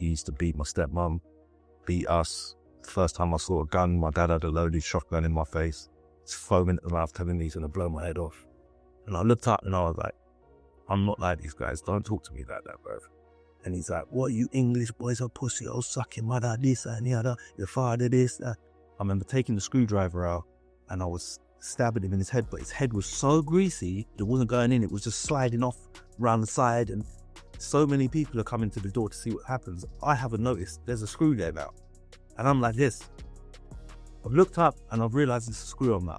He used to beat my stepmom, beat us. The first time I saw a gun, my dad had a loaded shotgun in my face. It's foaming at the mouth, telling me he's going to blow my head off. And I looked up and I was like, I'm not like these guys. Don't talk to me like that, bro. And he's like, what, you English boys are pussy, oh, suck your mother, this and the other, your father, this, that. I remember taking the screwdriver out and I was stabbing him in his head, but his head was so greasy, it wasn't going in, it was just sliding off around the side. And so many people are coming to the door to see what happens. I haven't noticed there's a screw there now. And I'm like this. I've looked up and I've realized it's a screw. I'm like,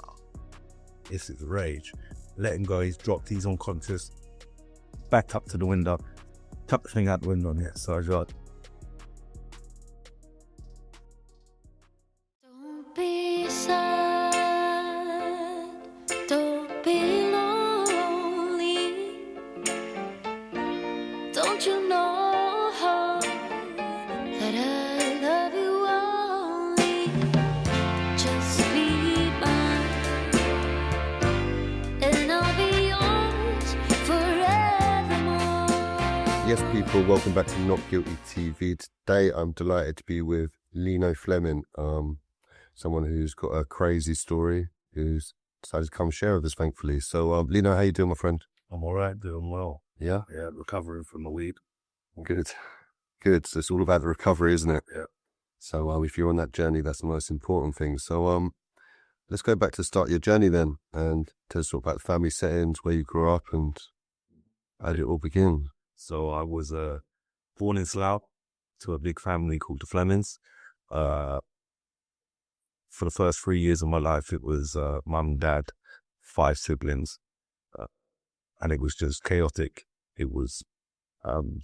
this is rage. Let him go, he's dropped, he's unconscious. Backed up to the window, tucked the thing out the window, and yeah, so I got. Don't be sad, don't be lonely. Don't you know that I love you only? Just be mine, and I'll be yours forevermore. Yes, people, welcome back to Not Guilty TV. Today, I'm delighted to be with Leano Fleming, someone who's got a crazy story, who's decided to come share with us, thankfully. So, Leano, how you doing, my friend? I'm all right, doing well. Yeah? Yeah, recovering from the weed. Good. Good. So it's all about the recovery, isn't it? Yeah. So if you're on that journey, that's the most important thing. So let's go back to the start of your journey then, and tell us about the family settings, where you grew up, and how did it all begin? So I was born in Slough to a big family called the Flemings. For the first 3 years of my life, it was mum, dad, 5 siblings, and it was just chaotic. It was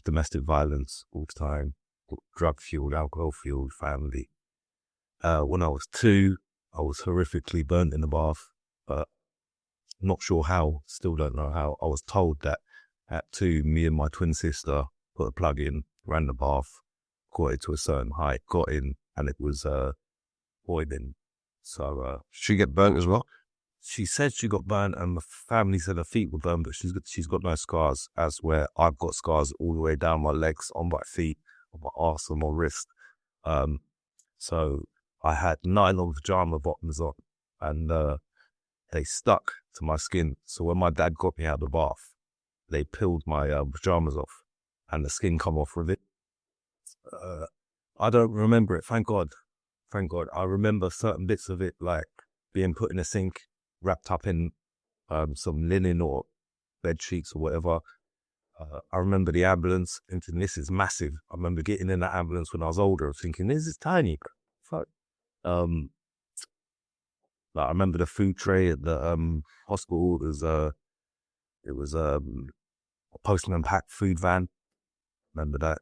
domestic violence all the time, drug-fueled, alcohol-fueled family. When I was 2, I was horrifically burnt in the bath. Not sure how, still don't know how. I was told that at 2, me and my twin sister put a plug in, ran the bath, got it to a certain height, got in, and it was boiling. So Did you get burnt as well? she said she got burnt, and the family said her feet were burnt, but she's got no scars, as where I've got scars all the way down my legs, on my feet, on my arse, on my wrist. So I had nylon pajama bottoms on, and they stuck to my skin. So when my dad got me out of the bath, they peeled my pajamas off, and the skin come off with it. I don't remember it, thank God. Thank God. I remember certain bits of it, like being put in a sink, wrapped up in some linen or bed sheets or whatever. I remember the ambulance, thinking this is massive. I remember getting in the ambulance when I was older, thinking this is tiny. Fuck. Like I remember the food tray at the hospital. It was a postman packed food van. Remember that.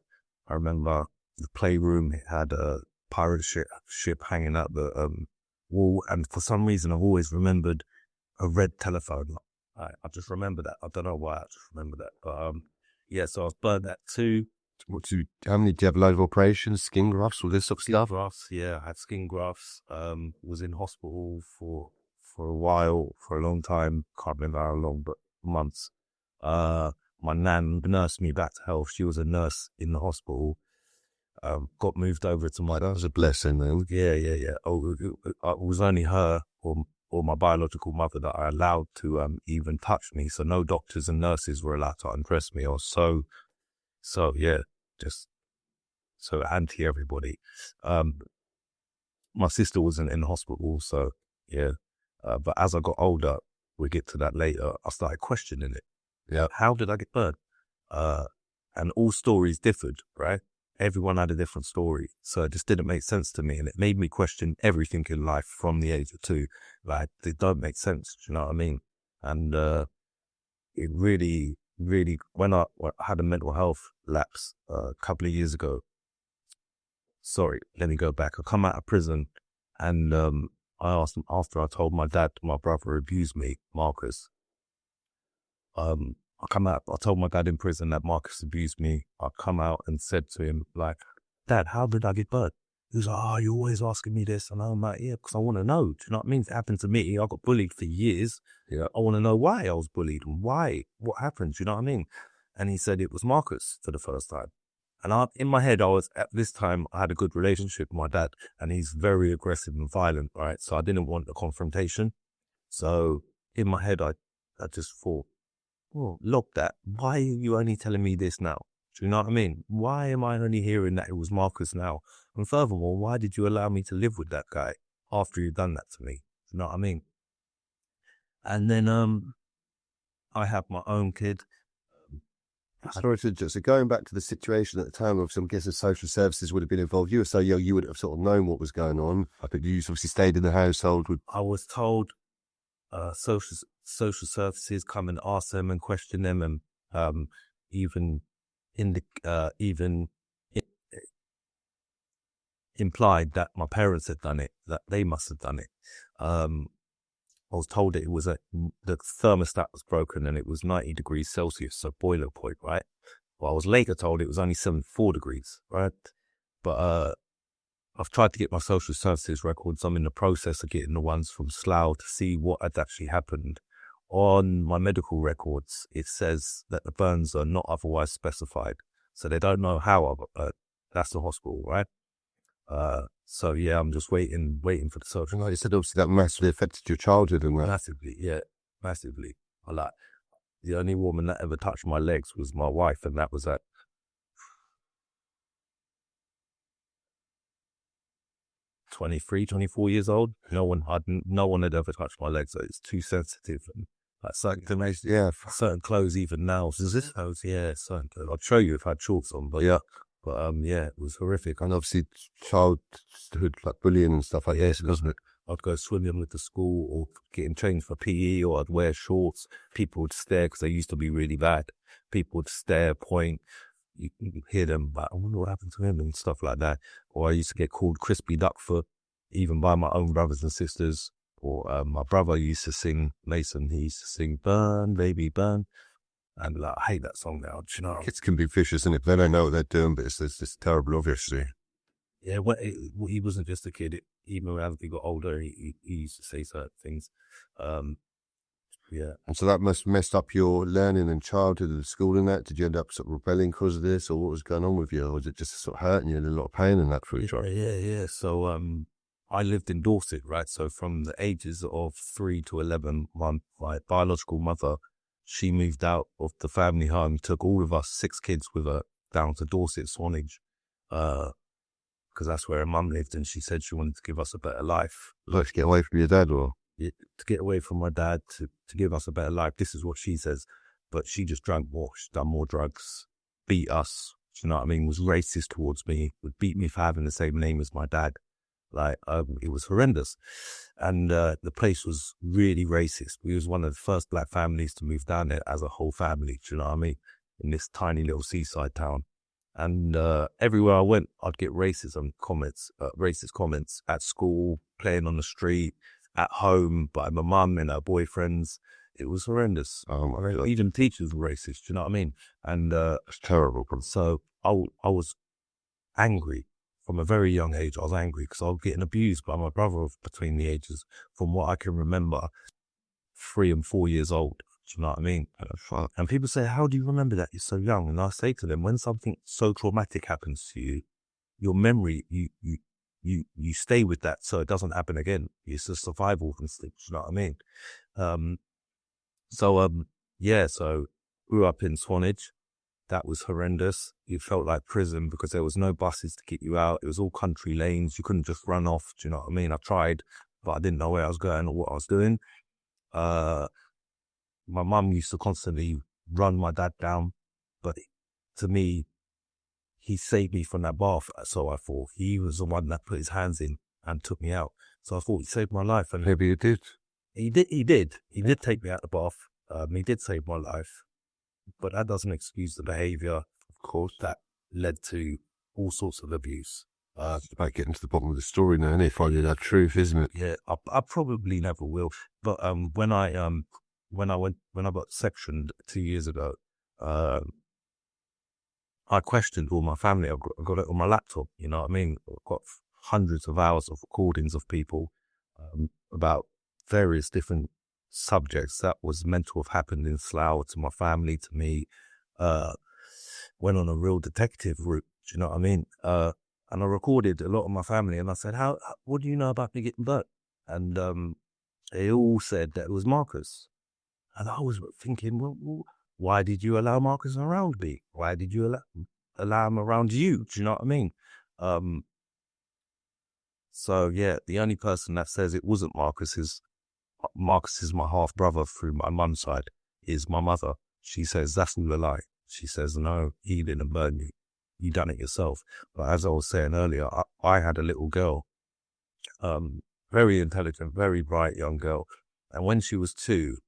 I remember the playroom. It had a pirate ship hanging out the wall, and for some reason I've always remembered a red telephone. I just remember that. I don't know why, I just remember that. But yeah, so I was burnt at 2. How many? Do you have a load of operations, skin grafts, all this sort of Skin stuff? grafts, yeah, I had skin grafts. Was in hospital for a while, for a long time. Can't remember how long, but months. My nan nursed me back to health. She was a nurse in the hospital. Got moved over to my. That was a blessing, then. Yeah. Oh, it was only her or my biological mother that I allowed to even touch me. So no doctors and nurses were allowed to undress me, or so yeah, just so anti everybody. My sister wasn't in the hospital, so yeah. But as I got older, we'll get to that later, I started questioning it. Yeah. How did I get burned? And all stories differed, right? Everyone had a different story. So it just didn't make sense to me. And it made me question everything in life from the age of 2. Like, it don't make sense. Do you know what I mean? And it really, when I had a mental health lapse a couple of years ago. Sorry, let me go back. I come out of prison, and I asked him, after I told my dad my brother abused me, Marcus. I told my dad in prison that Marcus abused me. I come out and said to him, like, Dad, how did I get burnt? He was like, oh, you're always asking me this. And I'm like, yeah, because I want to know. Do you know what I mean? It happened to me. I got bullied for years. Yeah. I want to know why I was bullied and why, what happened. Do you know what I mean? And he said it was Marcus for the first time. And in my head, at this time, I had a good relationship with my dad, and he's very aggressive and violent, right? So I didn't want the confrontation. So in my head, I just thought, well, log that. Why are you only telling me this now? Do you know what I mean? Why am I only hearing that it was Marcus now? And furthermore, why did you allow me to live with that guy after you'd done that to me? Do you know what I mean? And then I had my own kid. Sorry to interrupt. So going back to the situation at the time, obviously I'm guessing social services would have been involved. You were so young, you would have sort of known what was going on. I think you obviously stayed in the household with... I was told social services come and ask them and question them, and even implied that my parents had done it, that they must have done it. I was told that it was the thermostat was broken and it was 90 degrees Celsius, so boiler point, right? Well, I was later told it was only 74 degrees, right? But I've tried to get my social services records. I'm in the process of getting the ones from Slough to see what had actually happened. On my medical records, it says that the burns are not otherwise specified, so they don't know how. That's the hospital, right? So yeah, I'm just waiting for the social. Like you said, obviously that massively affected your childhood and that. Massively, yeah, massively. The only woman that ever touched my legs was my wife, and that was at 23, 24 years old. No one had ever touched my legs, so it's too sensitive. And like certain clothes even now. So this clothes, yeah, certain clothes. I'll show you if I had shorts on, but yeah. But yeah, it was horrific. And obviously childhood, like bullying and stuff like that, doesn't it? I'd go swimming with the school or getting changed for PE, or I'd wear shorts. People would stare because they used to be really bad. People would stare, point. You can hear them, but I wonder what happened to him and stuff like that. Or I used to get called Crispy Duckfoot, even by my own brothers and sisters. Or my brother used to sing, Mason, he used to sing Burn, Baby, Burn. And like, I hate that song now. Do you know? Kids can be vicious, and if they don't know what they're doing, but it's just terrible, obviously. Yeah, he wasn't just a kid. Even as he got older, he used to say certain things. Yeah. And so that must have messed up your learning and childhood and school and that. Did you end up sort of rebelling because of this, or what was going on with you? Or was it just sort of hurting you and a lot of pain and that for each other? Yeah. So I lived in Dorset, right? So from the ages of 3 to 11, my biological mother, she moved out of the family home, took all of us 6 kids with her down to Dorset, Swanage, because that's where her mum lived, and she said she wanted to give us a better life. Like to get away from your dad, or? Yeah, to get away from my dad, to give us a better life. This is what she says. But she just drank more, she's done more drugs, beat us, you know what I mean, was racist towards me, would beat me for having the same name as my dad. Like, it was horrendous. And the place was really racist. We was one of the first black families to move down there as a whole family, do you know what I mean, in this tiny little seaside town. And everywhere I went, I'd get racist comments at school, playing on the street, at home, by my mum and her boyfriends. It was horrendous. Even teachers were racist, do you know what I mean? And it's terrible. So I was angry. From a very young age, I was angry because I was getting abused by my brother between the ages, from what I can remember, 3 and 4 years old. Do you know what I mean? And people say, how do you remember that? You're so young. And I say to them, when something so traumatic happens to you, your memory, you stay with that so it doesn't happen again. It's a survival instinct. Do you know what I mean? So grew up in Swanage. That was horrendous. It felt like prison because there was no buses to get you out. It was all country lanes. You couldn't just run off. Do you know what I mean? I tried, but I didn't know where I was going or what I was doing. My mum used to constantly run my dad down, but to me, he saved me from that bath. So I thought he was the one that put his hands in and took me out. So I thought he saved my life. And maybe he did. He did take me out of the bath. He did save my life. But that doesn't excuse the behaviour, of course, that led to all sorts of abuse. It's about getting to the bottom of the story now, and finding that truth, isn't it? Yeah, I probably never will. But when I got sectioned 2 years ago, I questioned all my family. I got it on my laptop. You know what I mean? I've got hundreds of hours of recordings of people about various different subjects that was meant to have happened in Slough, to my family, to me. Went on a real detective route Do you know what I mean? And I recorded a lot of my family, and I said, what do you know about me getting burnt? And they all said that it was Marcus. And I was thinking, well, why did you allow Marcus around me? Why did you allow him around you? Do you know what I mean? So yeah, the only person that says it wasn't Marcus is my half brother through my mum's side, is my mother. She says that's all a lie. She says, no, he didn't burn you. You done it yourself. But as I was saying earlier, I had a little girl, very intelligent, very bright young girl. And when she was 2,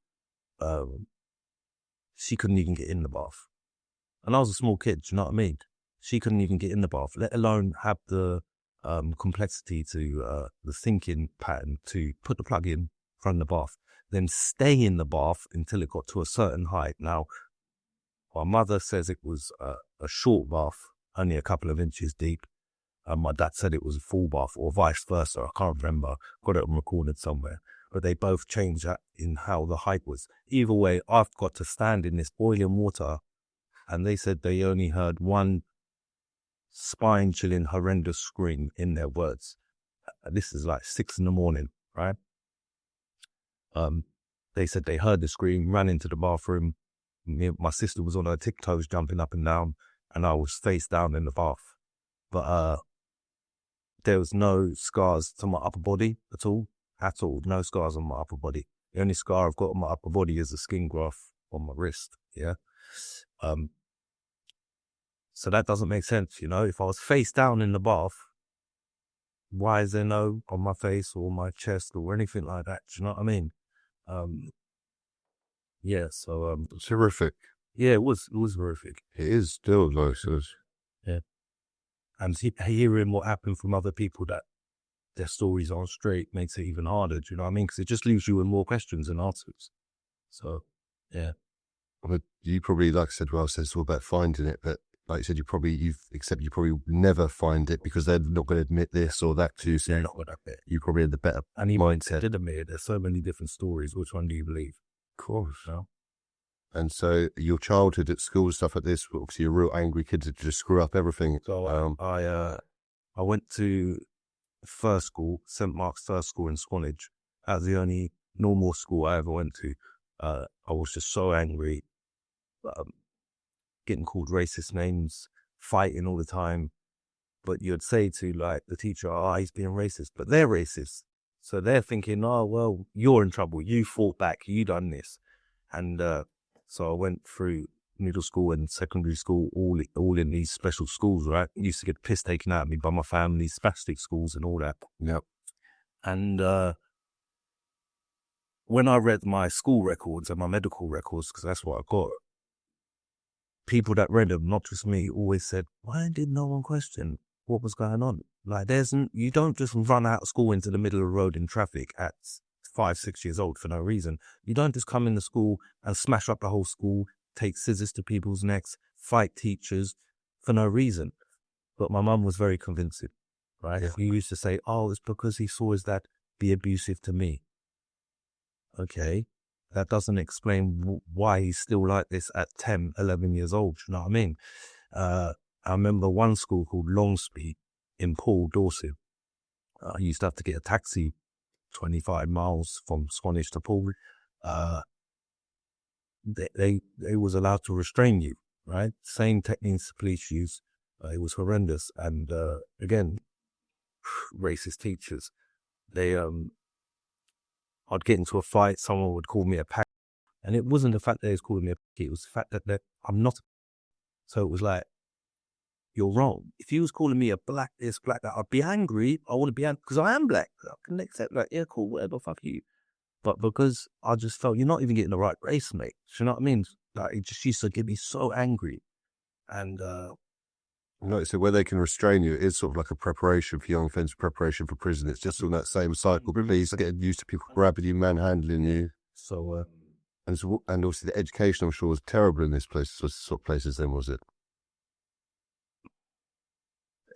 she couldn't even get in the bath. And I was a small kid, do you know what I mean? She couldn't even get in the bath, let alone have the complexity to the thinking pattern to put the plug in from the bath, then stay in the bath until it got to a certain height. Now, my mother says it was a short bath, only a couple of inches deep. My dad said it was a full bath, or vice versa. I can't remember. Got it recorded somewhere. But they both changed that in how the height was. Either way, I've got to stand in this boiling water, and they said they only heard one spine-chilling, horrendous scream in their words. This is like 6 a.m, right? They said they heard the scream, ran into the bathroom. My sister was on her tiptoes jumping up and down, and I was face down in the bath. But there was no scars to my upper body at all. No scars on my upper body. The only scar I've got on my upper body is a skin graft on my wrist. Yeah. So that doesn't make sense, you know. If I was face down in the bath, why is there no on my face or my chest or anything like that? Do you know what I mean? Yeah. So It's horrific. yeah, it was horrific. It is still though. So Yeah. And hearing what happened from other people that their stories aren't straight makes it even harder. Do you know what I mean? Because it just leaves you with more questions than answers. So, yeah. but you probably, like I said, well, I said it's all about finding it, but like you said, you probably never find it because they're not going to admit this or that to you. So They're not going to admit. you probably had the better And even if mindset. they did admit it, there's so many different stories. Which one do you believe? Of course. You know? And so your childhood at school and stuff like this, obviously you're a real angry kid to just screw up everything. So I went to first school, St. Mark's First School in Swanage. That was the only normal school I ever went to. I was just so angry, getting called racist names, fighting all the time. But you'd say to like the teacher, "Oh, he's being racist," but they're racist, so they're thinking, "Oh, well, you're in trouble. You fought back. You done this," and so I went through middle school and secondary school, all in these special schools, right? Used to get the piss taken out of me by my family, spastic schools and all that. Yep. And when I read my school records and my medical records, because that's what I got, people that read them, not just me, always said, "Why did no one question what was going on?" Like, you don't just run out of school into the middle of the road in traffic at 5, 6 years old for no reason. You don't just come into school and smash up the whole school, take scissors to people's necks, fight teachers for no reason. But my mum was very convincing, right? Yeah. He used to say, "Oh, it's because he saw his dad be abusive to me." Okay, that doesn't explain why he's still like this at 10, 11 years old. You know what I mean? I remember one school called Longspeed in Poole, Dorset. I used to have to get a taxi 25 miles from Swanage to Poole. They was allowed to restrain you, right? Same techniques the police use. It was horrendous. And again, racist teachers. I'd get into a fight, someone would call me a pack. And it wasn't the fact that they was calling me a pack, it was the fact that I'm not. So it was like, you're wrong. If he was calling me a black this, black that, I'd be angry. I want to be angry because I am black. I can accept that. Yeah, cool, whatever, fuck you. But because I just felt you're not even getting the right race, mate. Do you know what I mean? Like, it just used to get me so angry. And Like I said, where they can restrain you, it is sort of like a preparation for young offence, preparation for prison. It's just on that same cycle. Please getting used to people grabbing you, manhandling you. so And also the education, I'm sure, was terrible in this place. What sort of places then was it?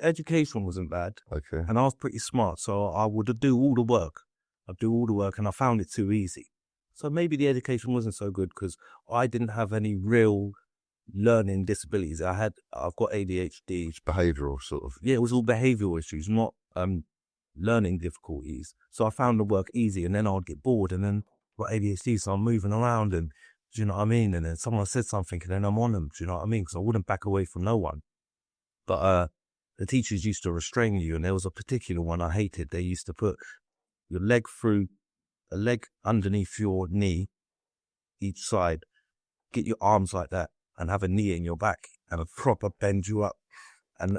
education wasn't bad. Okay. And I was pretty smart, so I would do all the work. I'd do all the work, and I found it too easy. So maybe the education wasn't so good because I didn't have any real learning disabilities. I've got ADHD. Behavioural sort of. Yeah, it was all behavioural issues, not learning difficulties. So I found the work easy, and then I'd get bored, and then got ADHD, so I'm moving around, and do you know what I mean? And then someone said something, and then I'm on them. Do you know what I mean? Because I wouldn't back away from no one. But the teachers used to restrain you, and there was a particular one I hated. They used to put your leg through a leg underneath your knee, each side, get your arms like that, and have a knee in your back, and a proper bend you up. And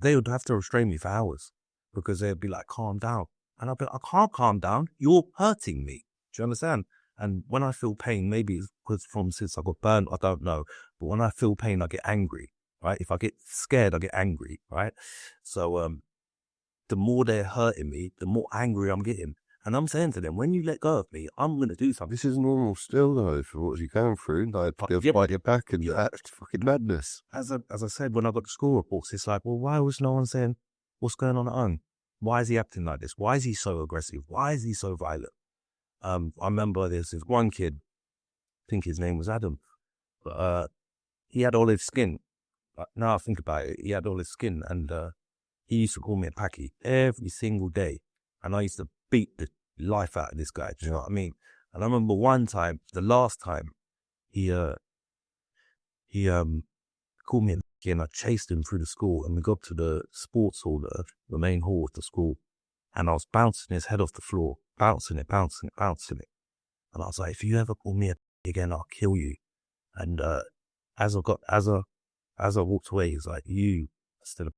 they would have to restrain me for hours because they'd be like, calm down. And I'd be like, I can't calm down. You're hurting me. Do you understand? And when I feel pain, maybe it's because since I got burnt, I don't know. But when I feel pain, I get angry, right? If I get scared, I get angry, right? So the more they're hurting me, the more angry I'm getting. And I'm saying to them, when you let go of me, I'm going to do something. This is normal still, though, for what you're going through. Like, they'll fight your back, and that's fucking madness. As I said, when I got the school reports, it's like, well, why was no one saying, what's going on at home? Why is he acting like this? Why is he so aggressive? Why is he so violent? I remember there's this one kid, I think his name was Adam, but he had olive skin. Now I think about it, he had olive skin, and he used to call me a packy every single day. And I used to beat the life out of this guy, do you know what I mean? And I remember one time, the last time, he called me a packy, and I chased him through the school, and we got to the sports hall, the main hall of the school, and I was bouncing his head off the floor, bouncing it. And I was like, if you ever call me a packy again, I'll kill you. And as I walked away, he's like, you are still a.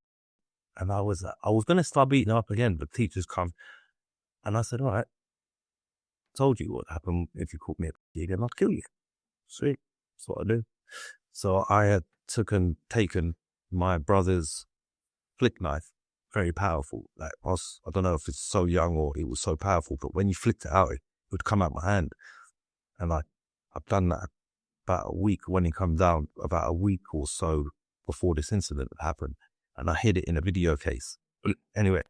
And I was going to start beating up again, but teachers come. And I said, all right, told you what happened. If you caught me again, I'll kill you. Sweet. That's what I do. So I had taken my brother's flick knife, very powerful. Like, I don't know if it's so young or it was so powerful, but when you flicked it out, it would come out my hand. And I've done that about a week when it come down, about a week or so before this incident happened. And I hid it in a video case. But anyway,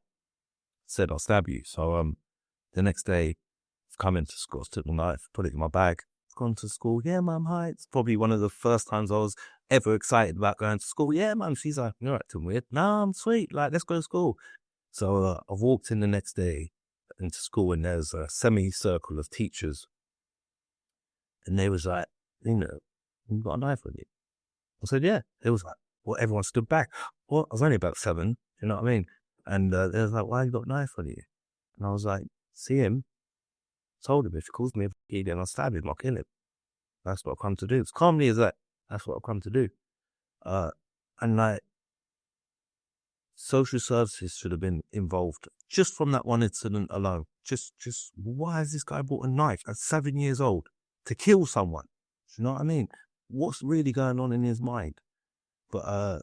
said I'll stab you. So the next day, I've come into school, took my knife, put it in my bag, gone to school. Yeah, Mum, hi. It's probably one of the first times I was ever excited about going to school. Yeah, Mum. She's like, you're acting weird. No, I'm sweet. Like, let's go to school. So I walked in the next day into school, and there's a semicircle of teachers. And they was like, you got a knife on you. I said, yeah. They was like, well, everyone stood back. Well, I was only about 7. You know what I mean? And they was like, why you got a knife on you? And I was like, see him? Told him if he calls me a packy, then I'll stab him, I'll kill him. That's what I've come to do. As calmly as that, that's what I've come to do. And like, social services should have been involved just from that one incident alone. Just why has this guy bought a knife at 7 years old to kill someone? Do you know what I mean? What's really going on in his mind? But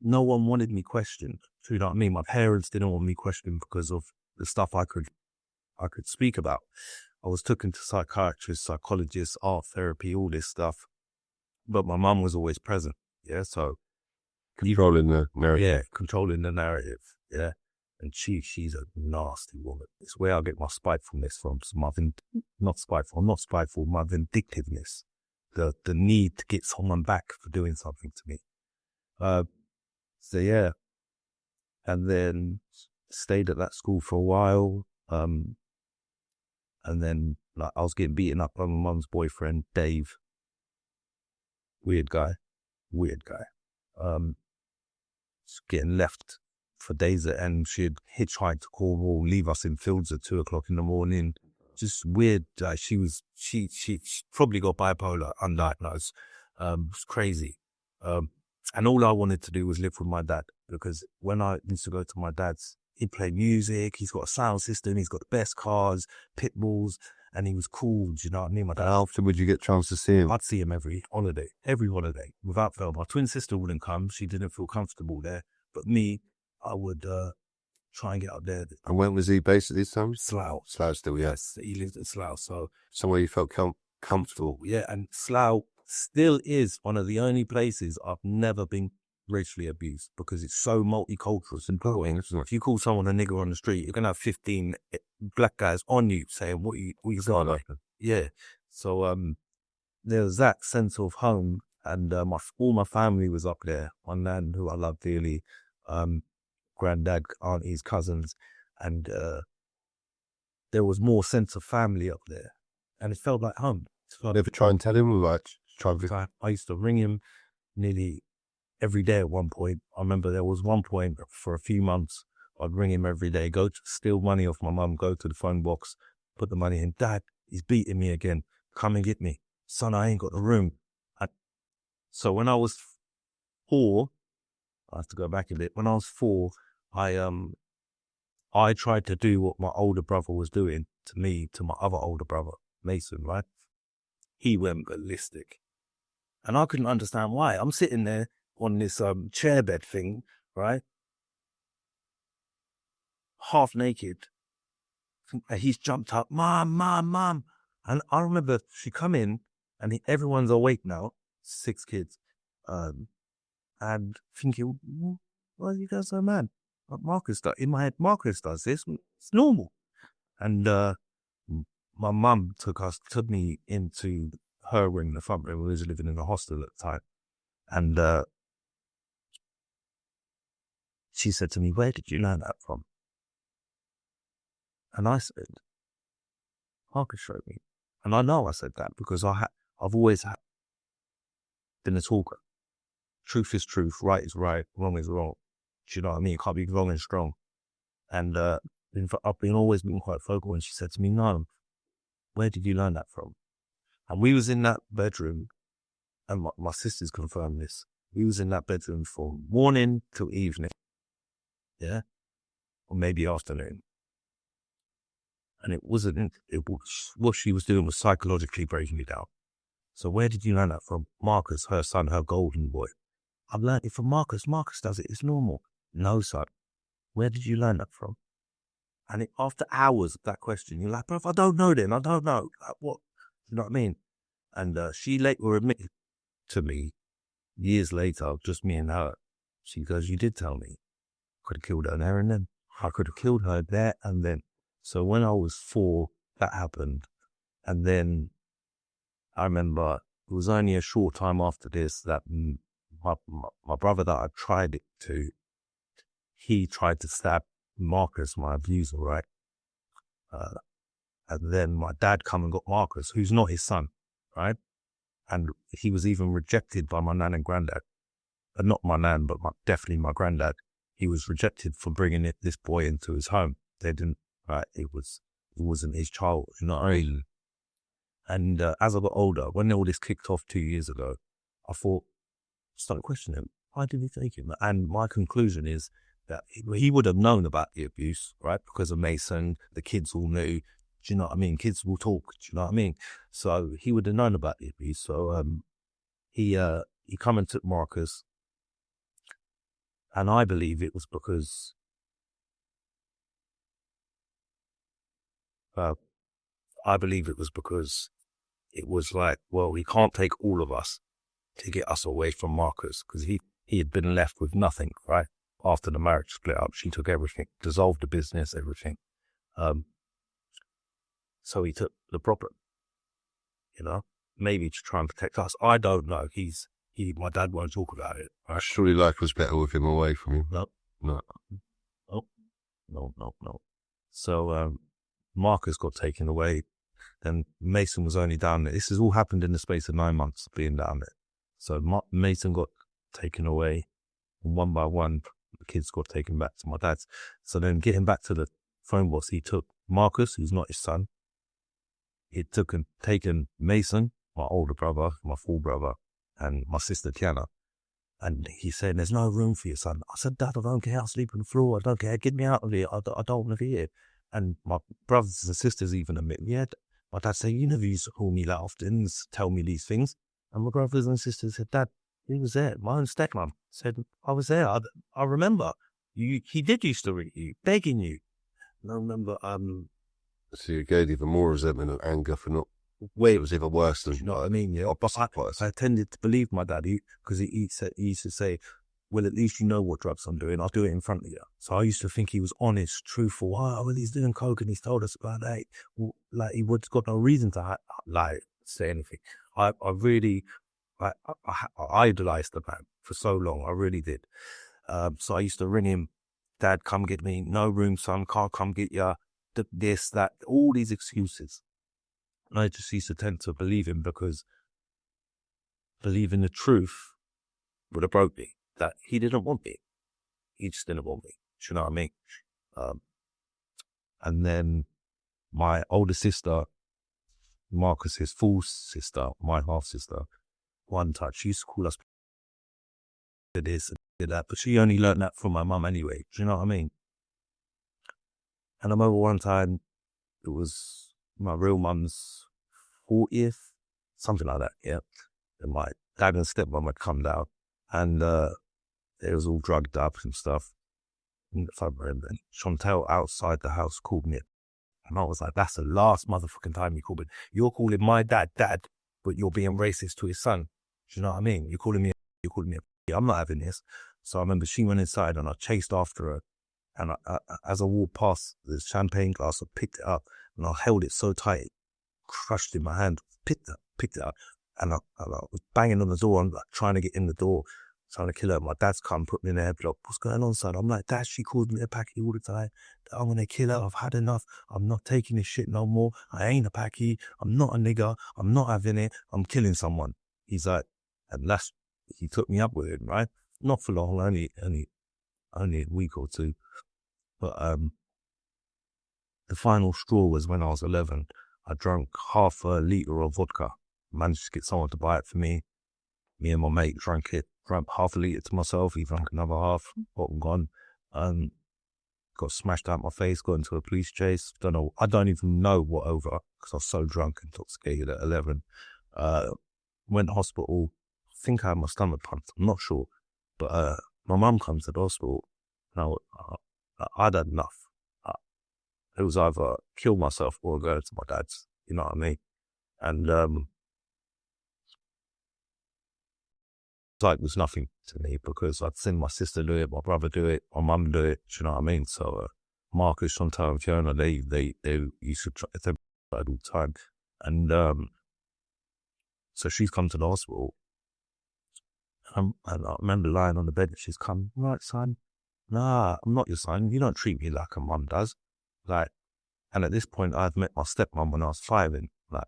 no one wanted me questioned. Do you know what I mean? My parents didn't want me questioned because of the stuff I could speak about. I was taken to psychiatrists, psychologists, art therapy, all this stuff. But my mum was always present. Yeah, so controlling the narrative. Yeah, controlling the narrative. Yeah, and she's a nasty woman. It's where I get my spitefulness from. So I'm not spiteful. My vindictiveness, the need to get someone back for doing something to me. So yeah, and then stayed at that school for a while. And then like I was getting beaten up by my mum's boyfriend, Dave. Weird guy. Just getting left for days at end. She'd hitchhike to Cornwall, leave us in fields at 2:00 in the morning. Just weird. She probably got bipolar, undiagnosed. It's crazy. And all I wanted to do was live with my dad, because when I used to go to my dad's, he'd play music, he's got a sound system, he's got the best cars, pit bulls, and he was cool, do you know what I mean? My dad, how often would you get a chance to see him? I'd see him every holiday, without fail. My twin sister wouldn't come, she didn't feel comfortable there, but me, I would try and get up there. And when was he based at this time? Slough. Slough still, yes. He lived at Slough, so. Somewhere you felt comfortable. Yeah, and Slough still is one of the only places I've never been racially abused, because it's so multicultural. It's important. If you call someone a nigger on the street, you're going to have 15 black guys on you saying, what you got? Like? Yeah. So there's that sense of home. And all my family was up there. My nan, who I love dearly, granddad, aunties, cousins, and there was more sense of family up there, and it felt like home. Never try and tell him, like, try and I used to ring him nearly every day at one point. I remember there was one point for a few months, I'd ring him every day, go to steal money off my mum, go to the phone box, put the money in. Dad, he's beating me again. Come and get me. Son, I ain't got the room. So when I was 4, I have to go back a bit. When I was 4, I tried to do what my older brother was doing to me, to my other older brother, Mason, right? He went ballistic. And I couldn't understand why. I'm sitting there on this chair bed thing, right? Half naked. And he's jumped up, Mom, Mom, Mom. And I remember she come in and everyone's awake now, 6 kids. And thinking, why are you guys so mad? In my head, Marcus does this. It's normal. And my mum took me into her room, the front room. We was living in a hostel at the time. And she said to me, where did you learn that from? And I said, Marcus showed me. And I know I said that because I've always been a talker. Truth is truth, right is right, wrong is wrong. Do you know what I mean? It can't be wrong and strong. And I've always been quite vocal. And she said to me, no, where did you learn that from? And we was in that bedroom, and my sisters confirmed this. We was in that bedroom from morning till evening, yeah, or maybe afternoon. And what she was doing was psychologically breaking me down. So where did you learn that from? Marcus, her son, her golden boy. I've learned it from Marcus. Marcus does it. It's normal. No, son. Where did you learn that from? And after hours of that question, you're like, bro, I don't know then. I don't know. Like, what? You know what I mean? And she later admitted to me, years later, just me and her, she goes, you did tell me. I could have killed her there and then. I could have killed her there and then. So when I was 4, that happened. And then I remember it was only a short time after this that my brother that I tried it to, he tried to stab Marcus, my abuser, right? And then my dad come and got Marcus, who's not his son, right? And he was even rejected by my nan and granddad. Not my nan, but definitely my granddad. He was rejected for bringing this boy into his home. They didn't, right? It wasn't his child, you know what I mean? And as I got older, when all this kicked off 2 years ago, I started questioning him. Why did he take him? And my conclusion is that he would have known about the abuse, right? Because of Mason, the kids all knew. Do you know what I mean? Kids will talk. Do you know what I mean? So he would have known about the abuse. So he come and took Marcus, and I believe it was because it was like, well, he can't take all of us to get us away from Marcus, because he had been left with nothing, right? After the marriage split up, she took everything, dissolved the business, everything. So he took the property, you know, maybe to try and protect us. I don't know. My dad won't talk about it. Right? Surely life was better with him away from you. No. So Marcus got taken away. Then Mason was only down there. This has all happened in the space of 9 months being down there. So Mason got taken away, and one by one, the kids got taken back to my dad's. So then getting back to the phone box, he took Marcus, who's not his son. He taken Mason, my older brother, my full brother, and my sister Tiana. And he said, there's no room for your son. I said, Dad, I don't care. I'll sleep on the floor. I don't care. Get me out of here. I don't want to be here. And my brothers and sisters even admit, yeah, my dad said, you never used to call me that often, tell me these things. And my brothers and sisters said, Dad, he was there. My own stepmom said, I was there. I remember. He did used to read you, begging you. And I remember, So you gained even more resentment and anger for not. Wait, it was even worse than. You know what I mean? Yeah. But I tended to believe my dad because he used to say, well, at least you know what drugs I'm doing. I'll do it in front of you. So I used to think he was honest, truthful. Oh, well, he's doing coke and he's told us about that. Like he would got no reason to say anything. I I idolized the man for so long. I really did. So I used to ring him, Dad, come get me. No room, son. Can't come get ya. This, that, all these excuses. And I just used to tend to believe him because believing the truth would have broke me. That he didn't want me. He just didn't want me. Do you know what I mean? And then my older sister, Marcus's full sister, my half sister, one touch, she used to call us this and did that, but she only learned that from my mum anyway. Do you know what I mean? And I remember one time, it was my real mum's 40th, something like that, yeah. And my dad and stepmom had come down, and it was all drugged up and stuff. And if I remember, Chantel outside the house called me, and I was like, that's the last motherfucking time you called me. You're calling my dad, but you're being racist to his son. Do you know what I mean? You're calling me. I'm not having this. So I remember she went inside and I chased after her. And as I walked past the champagne glass, I picked it up and I held it so tight, it crushed in my hand, picked it up. And I was banging on the door. I'm like trying to get in the door, trying to kill her. My dad's come, put me in the headlock. What's going on, son? I'm like, Dad, she calls me a packy all the time. I'm going to kill her. I've had enough. I'm not taking this shit no more. I ain't a packy. I'm not a nigger. I'm not having it. I'm killing someone. He's like, and he took me up with it, right? Not for long, only a week or two. But the final straw was when I was 11. I drank half a litre of vodka. Managed to get someone to buy it for me. Me and my mate drank half a litre to myself. He drank another half, bottom gone. Got smashed out my face, got into a police chase. I don't even know what over, because I was so drunk, intoxicated at 11. Went to hospital. I think I had my stomach pumped, I'm not sure. But my mum comes to the hospital. Now, I'd had enough. It was either kill myself or go to my dad's, you know what I mean? And it was nothing to me because I'd seen my sister do it, my brother do it, my mum do it, you know what I mean? So Marcus, Chantal and Fiona, they used to try it all the time. And so she's come to the hospital. And I remember lying on the bed and she's come, right, son? Nah, I'm not your son. You don't treat me like a mum does. Like, and at this point, I'd met my stepmom when I was 5, and like,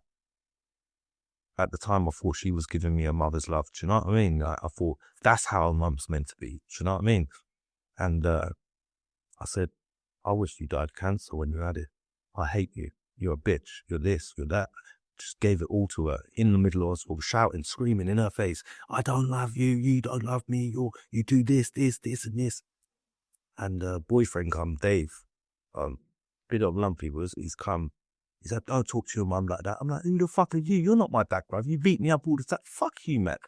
at the time, I thought she was giving me a mother's love. Do you know what I mean? Like, I thought that's how a mum's meant to be. Do you know what I mean? And I said, I wish you died of cancer when you had it. I hate you. You're a bitch. You're this. You're that. Just gave it all to her in the middle of the hospital, shouting, screaming in her face. I don't love you. You don't love me. You do this, and this. And boyfriend come, Dave. Bit of lumpy he's come. He said, don't talk to your mum like that. I'm like, who the fuck are you? You're not my dad, bruv. You beat me up all the time. Fuck you, man.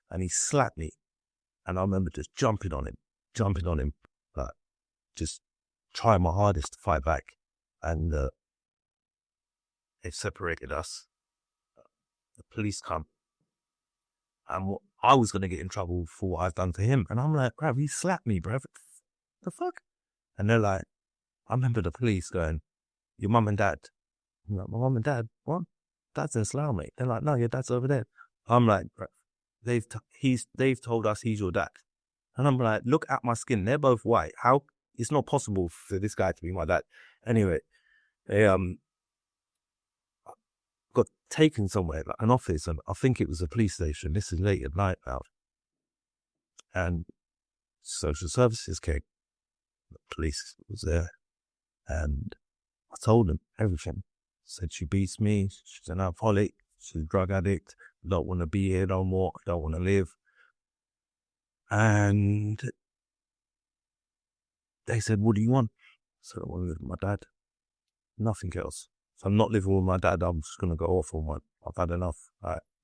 And he slapped me. And I remember just jumping on him, like, just trying my hardest to fight back. And it separated us. The police come. And I was going to get in trouble for what I've done to him. And I'm like, bruv, he slapped me, bruv. The fuck? And they're like, I remember the police going, your mum and dad. I'm like, my mum and dad? What? Dad's in Slough, mate. They're like, no, your dad's over there. I'm like, they've told us he's your dad. And I'm like, look at my skin. They're both white. How? It's not possible for this guy to be my dad. Anyway, they got taken somewhere, like an office, and I think it was a police station. This is late at night now. And social services came. The police was there. And I told them everything. Said she beats me, she's an alcoholic, she's a drug addict, don't want to be here no more, don't want to live. And they said, what do you want? I said, I want to live with my dad. Nothing else. If I'm not living with my dad, I'm just going to go off on one. I've had enough.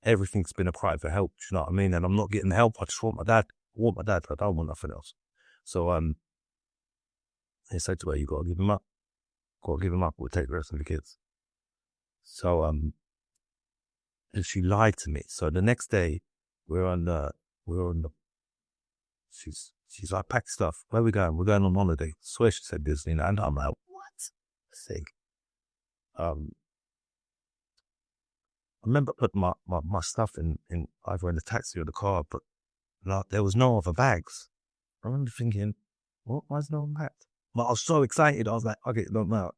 Everything's been a cry for help, do you know what I mean? And I'm not getting help, I just want my dad. I want my dad, I don't want nothing else. So they said to her, you got to give him up. Got to give him up, we'll take the rest of the kids. So, and she lied to me. So the next day, she's like, pack stuff. Where are we going? We're going on holiday. I swear she said Disneyland. And I'm like, what? See. remember putting my stuff in either in the taxi or the car, but like, there was no other bags. I remember thinking, what? Why is no one bags? But I was so excited. I was like, okay, no matter.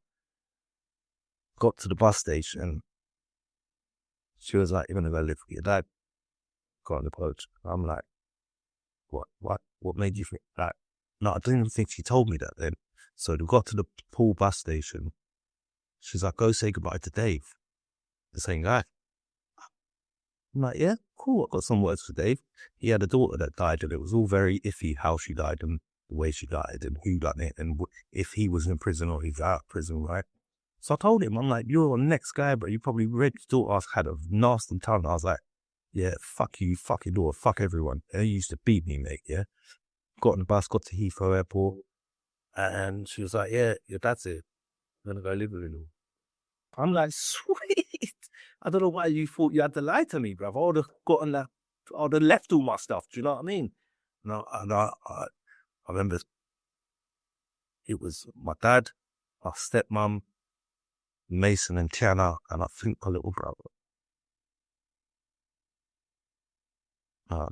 Got to the bus station. She was like, you're going to go live with your dad. Got on the coach. I'm like, what made you think that? No, I didn't even think she told me that then. So we got to the Pool bus station. She's like, go say goodbye to Dave, the same guy. I'm like, yeah, cool. I got some words for Dave. He had a daughter that died, and it was all very iffy how she died and the way she died and who done it and if he was in prison or he's out of prison, right? So I told him, I'm like, you're the next guy, but you probably read your daughter had a nasty tongue. I was like, yeah, fuck you, fuck your daughter, fuck everyone. And he used to beat me, mate, yeah? Got on the bus, got to Heathrow Airport, and she was like, yeah, your dad's here. I'm going to go live with him. I'm like, sweet. I don't know why you thought you had to lie to me, bruv. I would have gotten that, I would have left all my stuff. Do you know what I mean? I remember it was my dad, my stepmom, Mason and Tiana, and I think my little brother. I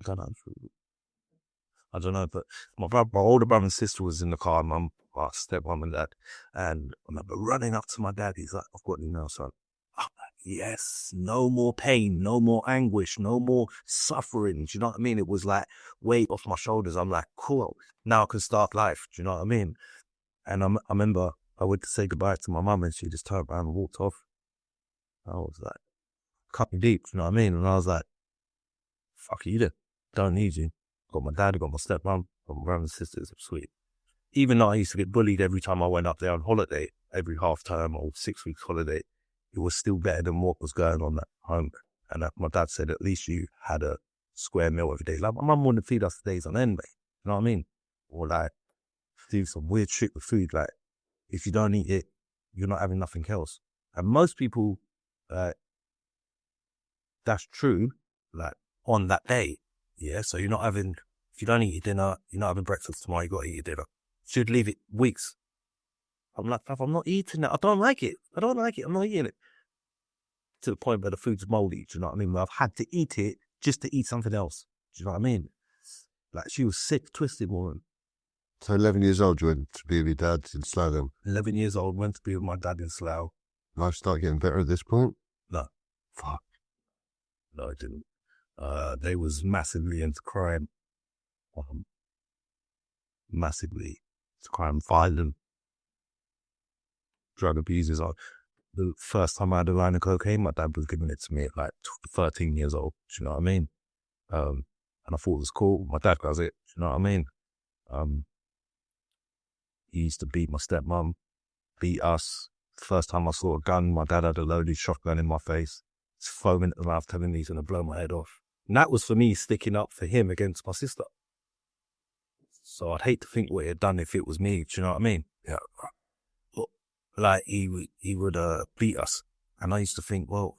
don't know, but my older brother and sister was in the car, my stepmom and dad. And I remember running up to my dad. He's like, I've got you now, son. I'm like, yes, no more pain, no more anguish, no more suffering. Do you know what I mean? It was like weight off my shoulders. I'm like, cool, now I can start life. Do you know what I mean? And I remember I went to say goodbye to my mum and she just turned around and walked off. I was like, cut me deep, you know what I mean? And I was like, fuck you, don't need you. Got my dad, got my stepmom, got my brothers and sisters, sweet. Even though I used to get bullied every time I went up there on holiday, every half term or 6 weeks holiday, it was still better than what was going on at home. And my dad said, at least you had a square meal every day. Like, my mum wouldn't feed us days on end, mate. You know what I mean? Or like, do some weird shit with food. Like, if you don't eat it, you're not having nothing else. And most people, that's true, like, on that day. Yeah, so you're not having, if you don't eat your dinner, you're not having breakfast tomorrow, you got to eat your dinner. Should leave it weeks. I'm like, I'm not eating that. I don't like it. I'm not eating it. To the point where the food's moldy, do you know what I mean? Where I've had to eat it just to eat something else. Do you know what I mean? Like, she was sick, twisted woman. So 11 years old, you went to be with your dad in Slough then? 11 years old, went to be with my dad in Slough. Life start getting better at this point? No. Fuck. No, it didn't. They was massively into crime. Massively into crime, violent, drug abusers. The first time I had a line of cocaine, my dad was giving it to me at like 13 years old. Do you know what I mean? And I thought it was cool. My dad does it. Do you know what I mean? He used to beat my stepmom, beat us. First time I saw a gun, my dad had a loaded shotgun in my face. It's foaming at the mouth, telling me he's going to blow my head off. And that was for me sticking up for him against my sister. So I'd hate to think what he had done if it was me. Do you know what I mean? Yeah. But, like, he would beat us. And I used to think, well,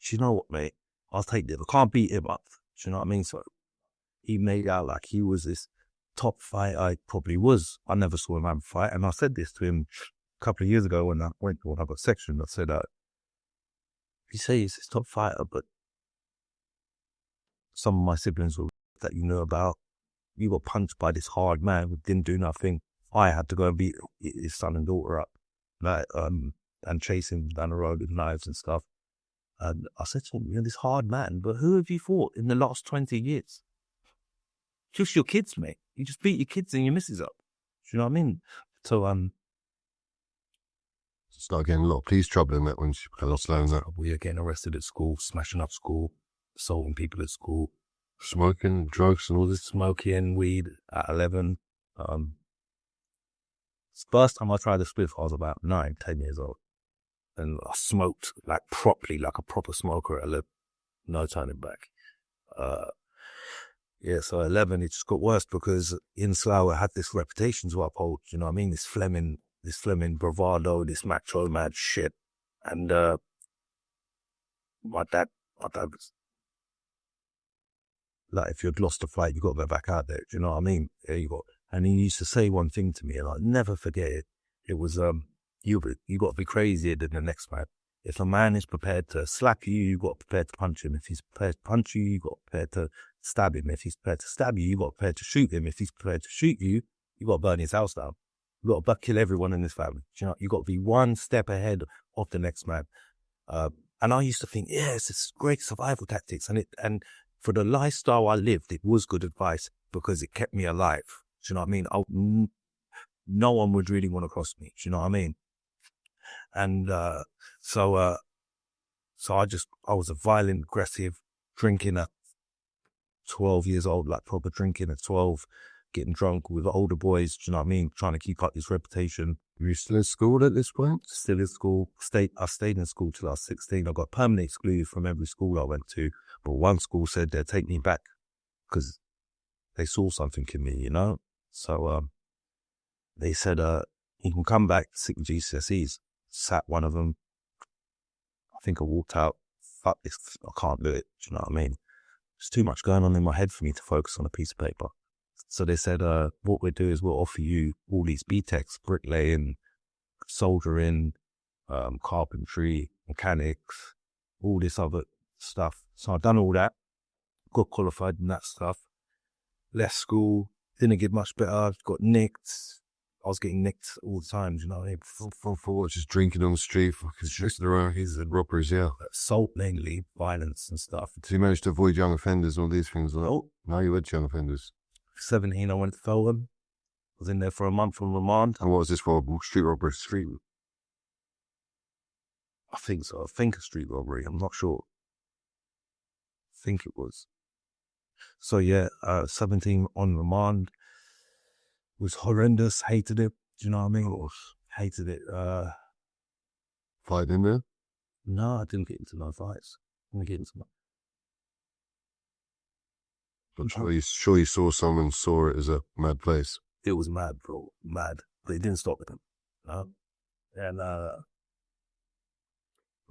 do you know what, mate? I'll take this. I can't beat him up. Do you know what I mean? So he made out like he was this top fighter. I probably was. I never saw him have a fight. And I said this to him a couple of years ago when I got sectioned. I said, you say he's this top fighter, but some of my siblings that you know about, you got punched by this hard man who didn't do nothing. I had to go and beat his son and daughter up, like, and chase him down the road with knives and stuff. And I said to him, you're this hard man, but who have you fought in the last 20 years? Just your kids, mate. You just beat your kids and your missus up. Do you know what I mean? So, start getting a lot of police trouble in that when she got lost alone. That we were getting arrested at school, smashing up school, assaulting people at school, smoking, drugs, and all this. Smoking weed at 11. First time I tried a spliff, I was about 9, 10 years old, and I smoked like properly, like a proper smoker at 11. No turning back. Yeah, so at 11 it just got worse because in Slough I had this reputation to uphold. You know what I mean? This Fleming bravado, this macho mad shit. And my dad was like, if you'd lost a fight, you got to go back out there. Do you know what I mean? Yeah, and he used to say one thing to me, and I'll never forget it. It was, you got to be crazier than the next man. If a man is prepared to slap you, you got prepared to punch him. If he's prepared to punch you, you got prepared to stab him. If he's prepared to stab you, you got prepared to shoot him. If he's prepared to shoot you, you got to burn his house down. You got to kill everyone in his family. You know, you got to be one step ahead of the next man. And I used to think, yes, it's great survival tactics. And for the lifestyle I lived, it was good advice because it kept me alive. Do you know what I mean? No one would really want to cross me. Do you know what I mean? And so I was a violent, aggressive, drinking at 12 years old, like proper drinking at 12, getting drunk with older boys. Do you know what I mean? Trying to keep up this reputation. Were you still in school at this point? Still in school. I stayed in school till I was 16. I got permanently excluded from every school I went to. But one school said they'd take me back because they saw something in me, you know? So they said, you can come back, sit with GCSEs. Sat one of them. I think I walked out. Fuck this, I can't do it. Do you know what I mean? There's too much going on in my head for me to focus on a piece of paper. So they said, what we'll do is we'll offer you all these BTECs, bricklaying, soldering, carpentry, mechanics, all this other stuff. So I've done all that, got qualified in that stuff, left school, didn't get much better, got nicked. I was getting nicked all the time, you know what I mean? For what? Just drinking on the street, fucking shooting around, he's and robberies, yeah. Assault mainly, violence and stuff. So you managed to avoid young offenders and all these things? Like, Nope. No, you had young offenders. 17, I went to Feltham. Was in there for a month on remand. And what was this for? Street robbery? I think so. I think a street robbery. I'm not sure. I think it was. So yeah, 17 on remand. Was horrendous. Hated it. Do you know what I mean? Hated it. Fight in there? No, I didn't get into no fights. Didn't get into no. I'm sure you saw someone saw it as a mad place. It was mad, bro. Mad. But it didn't stop them. And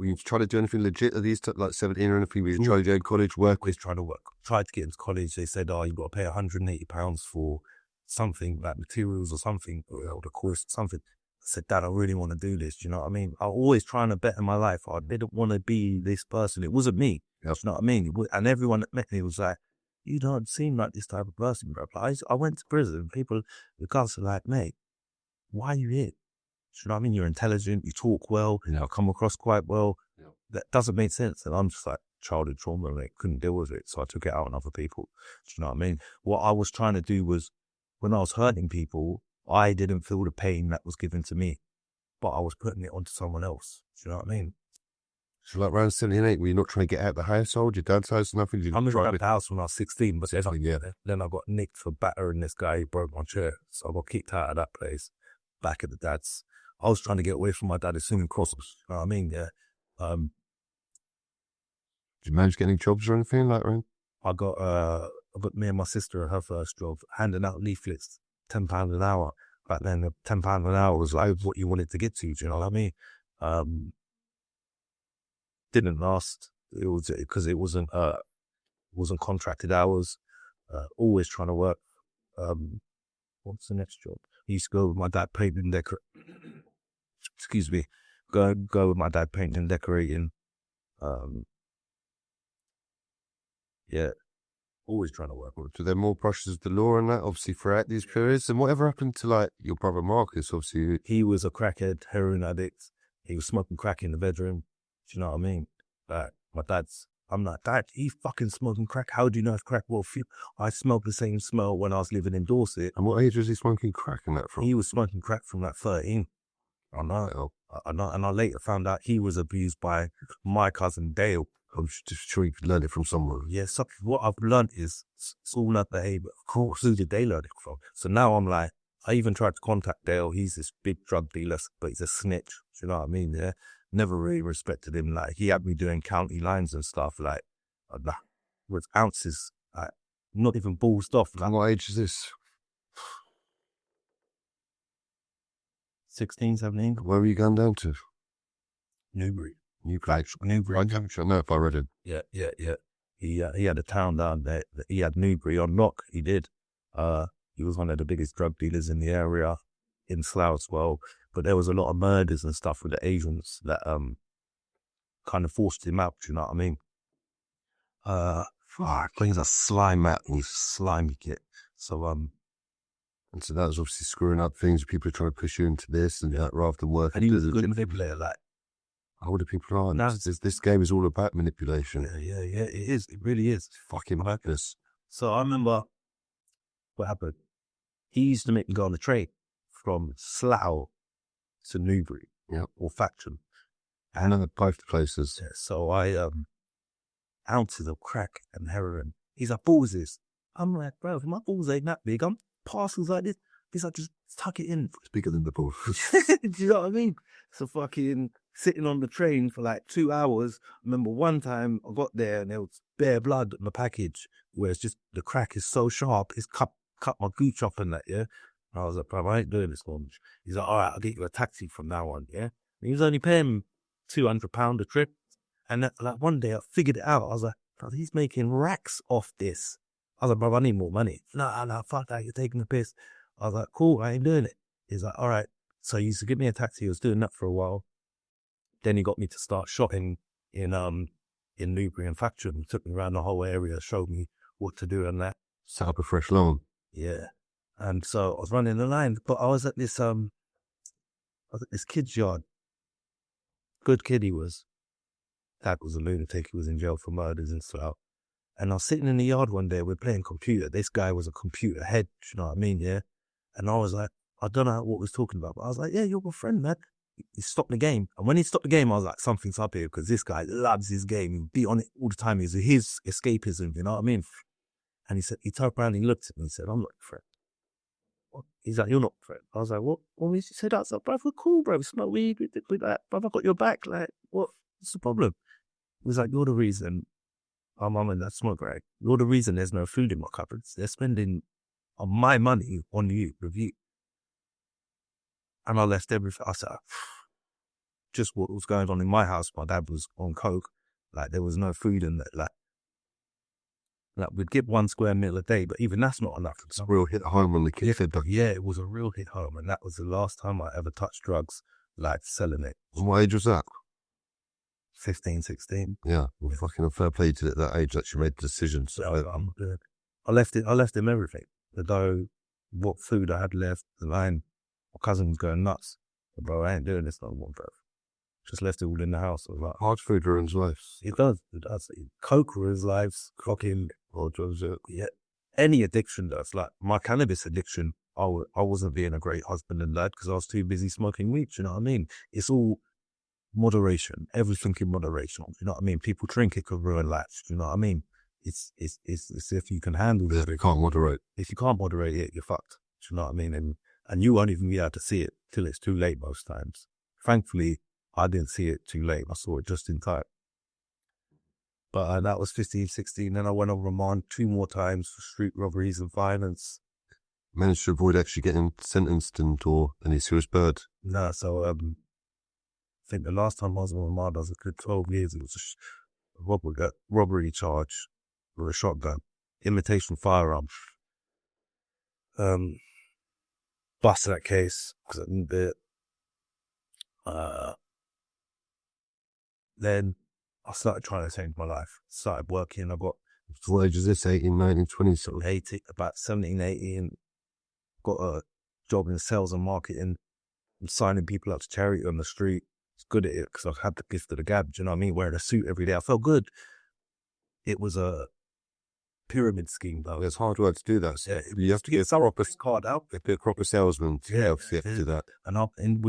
Were you trying to do anything legit at these, like 17 or anything? Were you trying to go to college, work? always trying to work. Tried to get into college. They said, you've got to pay £180 for something, like materials or something, or the course, something. I said, Dad, I really want to do this. Do you know what I mean? I was always trying to better my life. I didn't want to be this person. It wasn't me. Yep. Do you know what I mean? And everyone that met me was like, you don't seem like this type of person, bro. Like, I went to prison. People, the guys are like, mate, why are you here? Do you know what I mean? You're intelligent. You talk well. You know, come across quite well. Yep. That doesn't make sense. And I'm just like, childhood trauma, and I couldn't deal with it. So I took it out on other people. Do you know what I mean? What I was trying to do was, when I was hurting people, I didn't feel the pain that was given to me, but I was putting it onto someone else. Do you know what I mean? So like around 78, were you not trying to get out of the household, your dad's house, nothing? I moved out of the house when I was 16, but yeah. then I got nicked for battering this guy who broke my chair. So I got kicked out of that place, back at the dad's. I was trying to get away from my dad as soon as possible. You know what I mean? Yeah. Did you manage to get any jobs or anything like that? I got me and my sister her first job, handing out leaflets, £10 an hour. Back then, the £10 an hour was like what you wanted to get to. Do you know what I mean? Didn't last. It was because it wasn't contracted hours. Always trying to work. What's the next job? I used to go with my dad painting and decorating. Excuse me. Go with my dad painting and decorating. Yeah. Always trying to work. So there more brushes of the law and that, obviously, throughout these periods. And whatever happened to, like, your brother Marcus, obviously? He was a crackhead, heroin addict. He was smoking crack in the bedroom. Do you know what I mean? Like, I'm like, Dad, he's fucking smoking crack. How do you know if crack will feel? I smelled the same smell when I was living in Dorset. And what age was he smoking crack in that from? He was smoking crack from like 13. I know. And I later found out he was abused by my cousin Dale. I'm just sure you could learn it from somewhere. Yeah, what I've learned is it's all that behavior. Of course, who did they learn it from? So now I'm like, I even tried to contact Dale. He's this big drug dealer, but he's a snitch. Do you know what I mean? Yeah. Never really respected him. Like, he had me doing county lines and stuff, like with ounces, like not even ballsed off. Like, and what age is this? 16, 17. Where were you going down to? Newbury. Newbury. I don't know if I read it. Yeah. He had a town down there. He had Newbury on lock. He did. He was one of the biggest drug dealers in the area, in Slough as well. But there was a lot of murders and stuff with the Asians that kind of forced him out, do you know what I mean? He's a slime mat. He's slimy kid. So, And so that was obviously screwing up things. People are trying to push you into this and that rather than working. and he was a good manipulator, like. Older people aren't. No. This game is all about manipulation. Yeah, it is. It really is. It's fucking madness. So I remember what happened. He used to make me go on the train from Slough to Newbury, or Faction. And at both the places. Yeah, so I ounces of crack and heroin. He's like, balls is. I'm like, bro, my balls ain't that big. I'm parcels like this. He's like, just tuck it in. It's bigger than the ball. Do you know what I mean? So fucking sitting on the train for like 2 hours. I remember one time I got there and there was bare blood in the package, where it's just the crack is so sharp, it's cut my gooch off and that, yeah. And I was like, bro, I ain't doing this no more. He's like, all right, I'll get you a taxi from now on, yeah. And he was only paying £200 a trip. And that, like one day I figured it out. I was like, bro, he's making racks off this. I was like, bro, I need more money. No, fuck that, you're taking the piss. I was like, cool, I ain't doing it. He's like, all right. So he used to give me a taxi. He was doing that for a while. Then he got me to start shopping in Newbury and Faction. He took me around the whole area, showed me what to do and that. Set up a fresh loan. Yeah. And so I was running the line, but I was at this kid's yard. Good kid he was. Dad was a lunatic. He was in jail for murders and stuff. And I was sitting in the yard one day, we're playing computer. This guy was a computer head, you know what I mean, yeah? And I was like, I don't know what he was talking about, but I was like, yeah, you're my friend, man. He stopped the game. And when he stopped the game, I was like, something's up here, because this guy loves his game. He'd be on it all the time. It's his escapism, you know what I mean? And he said, he turned around and he looked at me and said, I'm not your friend. What? He's like, you're not my friend. I was like, what? Well, he said, that's like, bro, we're cool, bro. We smoke weed, we that. Bro, I got your back. Like, what's the problem? He was like, you're the reason our mum and dad smoke, right? You're the reason there's no food in my cupboards. They're spending my money on you, with you. And I left everything. I said, just what was going on in my house. My dad was on coke. Like, there was no food in that. Like we'd get 1 square meal a day, but even that's not enough. It's a real hit home on the kid. Yeah, it was a real hit home. And that was the last time I ever touched drugs, like selling it. And what age was that? 15, 16. Yeah, well, fucking a fair play to at that age that you made the decision. So I'm good. I left him everything. The dough, what food I had left, the line. My cousin was going nuts. But bro, I ain't doing this no more, bro. Just left it all in the house. I was like, hard food ruins lives. It does. Coke ruins lives. Cocking or drugs. Yeah. Any addiction does. Like my cannabis addiction, I wasn't being a great husband and dad because I was too busy smoking weed. You know what I mean? It's all moderation. Everything in moderation. You know what I mean? People drink, it could ruin lives. You know what I mean? It's if you can handle it. You can't moderate. If you can't moderate it, you're fucked. You know what I mean? And you won't even be able to see it till it's too late most times. Thankfully, I didn't see it too late. I saw it just in time. But that was 15, 16. Then I went on remand 2 more times for street robberies and violence. Managed to avoid actually getting sentenced or any serious bird. No, so I think the last time I was on remand, I was a good 12 years. It was a robbery charge with a shotgun, imitation firearm. Busted that case because I didn't do it. Then I started trying to change my life. Started working. I got... What age is this? 18, 19, 20? So 80, about 17, 18. Got a job in sales and marketing. I'm signing people up to charity on the street. I was good at it because I had the gift of the gab. Do you know what I mean? Wearing a suit every day. I felt good. It was a pyramid scheme, though. It's hard work to do that. Yeah, you have to get a proper card out. Be a proper salesman to be able to do that. And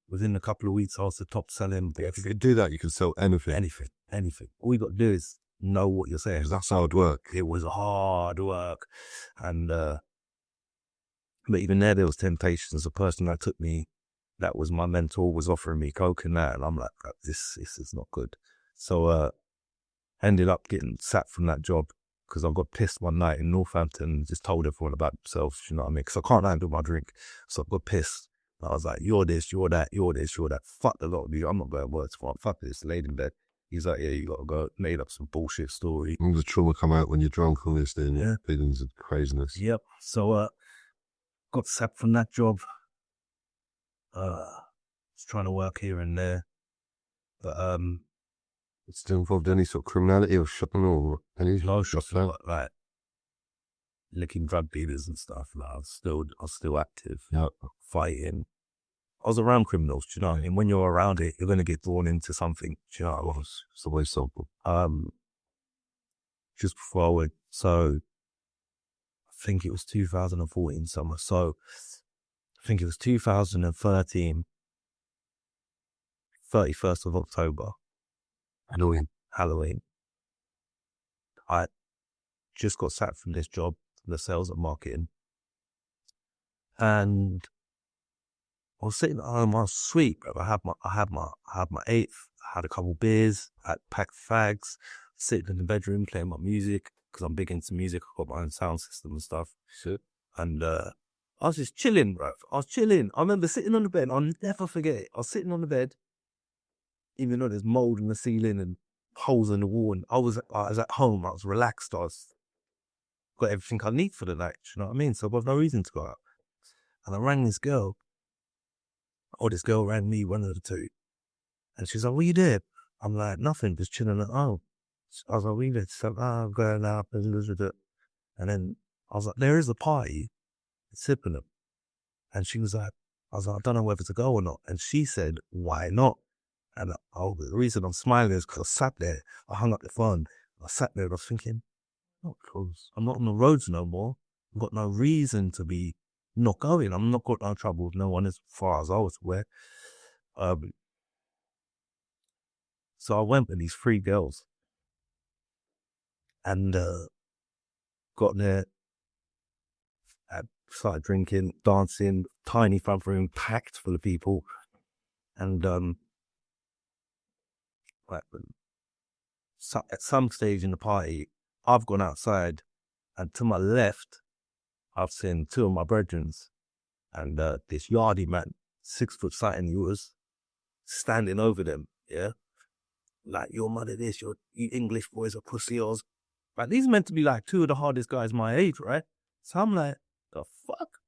within a couple of weeks, I was the top selling. If you could do that, you can sell anything. Anything. All you got to do is know what you're saying. That's hard work. It was hard work. And, but even there was temptations. The person that took me, that was my mentor, was offering me coke and that. And I'm like, this is not good. So, ended up getting sacked from that job because I got pissed one night in Northampton and just told everyone about themselves, you know what I mean? Because I can't handle my drink. So I got pissed. I was like, you're this, you're that, you're this, you're that. Fuck the lot of you. I'm not going to work tomorrow. Fuck this. Laid in bed. He's like, yeah, you got to go. Made up some bullshit story. All the trauma come out when you're drunk, all this, then yeah. Feelings of craziness. Yep. So, got sacked from that job. Was trying to work here and there. But, Still involved in any sort of criminality or shopping or any? No shopping, but like licking drug dealers and stuff. Like I was still active, Yeah. fighting. I was around criminals, do you know? And when you're around it, you're gonna get drawn into something. Do you know what I was? It's always something. Just before I went, so I think it was 2014 summer. So I think it was 2013, 31st of October, Halloween. I just got sacked from this job, the sales and marketing. And I was sitting at home, I was sweet, bro. I had my eighth, I had a couple beers, I had packed fags, sitting in the bedroom playing my music, because I'm big into music. I've got my own sound system and stuff. Shit. And I was just chilling, bro. I was chilling. I remember sitting on the bed. I'll never forget it. I was sitting on the bed, even though there's mold in the ceiling and holes in the wall. And I was at home. I was relaxed. I was got everything I need for the night. You know what I mean? So I've got no reason to go out. And I rang this girl. Or this girl rang me, one of the two. And she's like, "What you doing?" I'm like, "Nothing, just chilling at home." I was like, "What you doing?" She's like, "I'm going out." And then I was like, "There is a party. It's Sippenham." And she was like, I was like, "I don't know whether to go or not." And she said, "Why not?" And the reason I'm smiling is because I sat there, I hung up the phone, I sat there and I was thinking, not close. I'm not on the roads no more. I've got no reason to be not going. I'm not got no trouble with no one as far as I was aware. So I went with these three girls and got there, started drinking, dancing, tiny front room packed full of people. And at some stage in the party, I've gone outside, and to my left, I've seen two of my brethren, and this yardie man, 6 foot something he was, standing over them, yeah? Like, "Your mother this, you English boys are pussy hoes." Like, these are meant to be like two of the hardest guys my age, right? So I'm like, the fuck?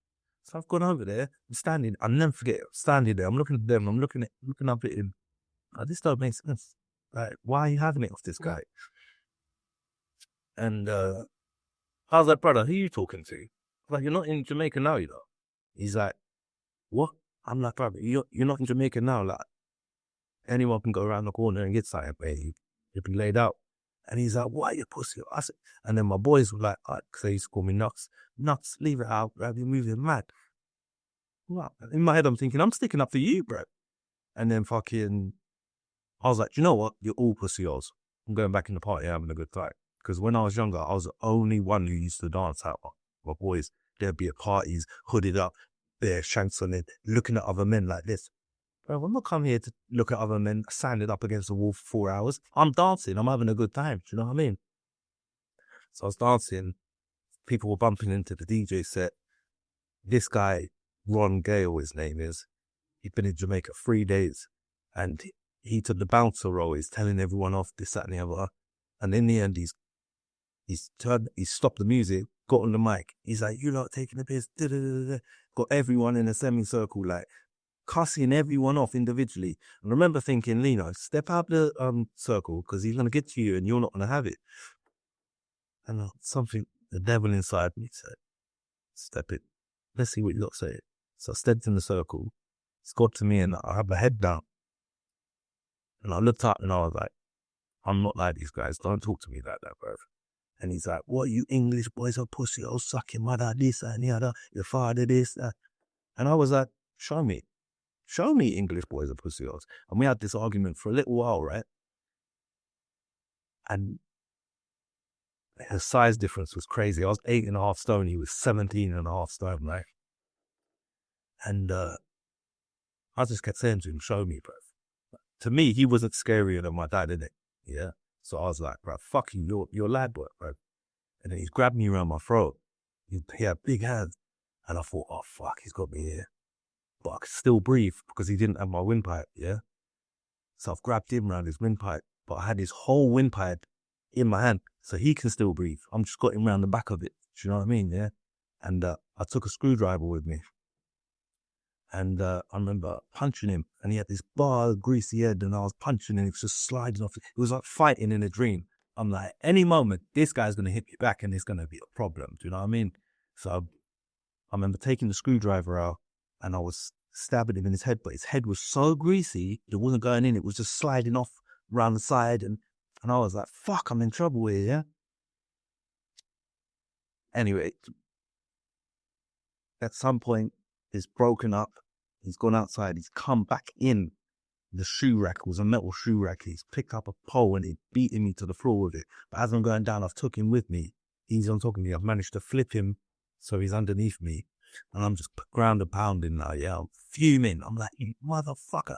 So I've gone over there, I'm standing, I'll never forget, standing there, I'm looking at them, I'm looking up at him. Like, this don't make sense. Like, why are you having it off this guy? And I was like, "Brother, who are you talking to?" I was like, "You're not in Jamaica now, you know." He's like, "What?" I'm like, "Brother, you're not in Jamaica now. Like, anyone can go around the corner and get something, baby. You'll be laid out." And he's like, "Why you pussy?" I said, and then my boys were like, because they used to call me Nuts, leave it out, bro. You're moving mad. What? In my head, I'm thinking, I'm sticking up for you, bro. And then I was like, "Do you know what? You're all pussy hoes. I'm going back in the party, having a good time." Because when I was younger, I was the only one who used to dance out. My boys, they'd be at parties, hooded up, bare shanks on it, looking at other men like this. Bro, I'm not coming here to look at other men standing up against the wall for 4 hours. I'm dancing. I'm having a good time. Do you know what I mean? So I was dancing. People were bumping into the DJ set. This guy, Ron Gale, his name is, he'd been in Jamaica 3 days, and he took the bouncer role. He's telling everyone off, this, that, and the other. And in the end, he stopped the music, got on the mic. He's like, "You lot taking the piss." Got everyone in a semicircle, like cussing everyone off individually. And I remember thinking, "Leano, step out the circle, because he's gonna get to you and you're not gonna have it." And the devil inside me said, "Step it. Let's see what you lot say." So I stepped in the circle. It's got to me and I had my head down. And I looked up and I was like, "I'm not like these guys. Don't talk to me like that, bro." And he's like, "What, you English boys are pussy, oh, suck your mother, this, that, and the other, your father, this, that." And I was like, show me English boys are pussy hoes. And we had this argument for a little while, right? And the size difference was crazy. I was 8.5 stone, he was 17.5 stone, right? And I just kept saying to him, "Show me, bro." To me, he wasn't scarier than my dad, innit? Yeah. So I was like, "Bro, fuck you, you're a lad boy, bro." And then he's grabbed me around my throat. He had big hands. And I thought, "Oh, fuck, he's got me here." But I could still breathe because he didn't have my windpipe, yeah? So I've grabbed him around his windpipe, but I had his whole windpipe in my hand, so he can still breathe. I'm just got him around the back of it. Do you know what I mean, yeah? And I took a screwdriver with me. And I remember punching him, and he had this bald, greasy head, and I was punching him. It was just sliding off. It was like fighting in a dream. I'm like, any moment, this guy's going to hit me back, and it's going to be a problem. Do you know what I mean? So I remember taking the screwdriver out, and I was stabbing him in his head, but his head was so greasy, it wasn't going in. It was just sliding off around the side, and I was like, fuck, I'm in trouble here, yeah? Anyway, at some point, it's broken up. He's gone outside. He's come back in. The shoe rack was a metal shoe rack. He's picked up a pole and he's beating me to the floor with it. But as I'm going down, I've took him with me. He's on top of me. I've managed to flip him so he's underneath me. And I'm just ground and pounding now. Yeah, I'm fuming. I'm like, you motherfucker.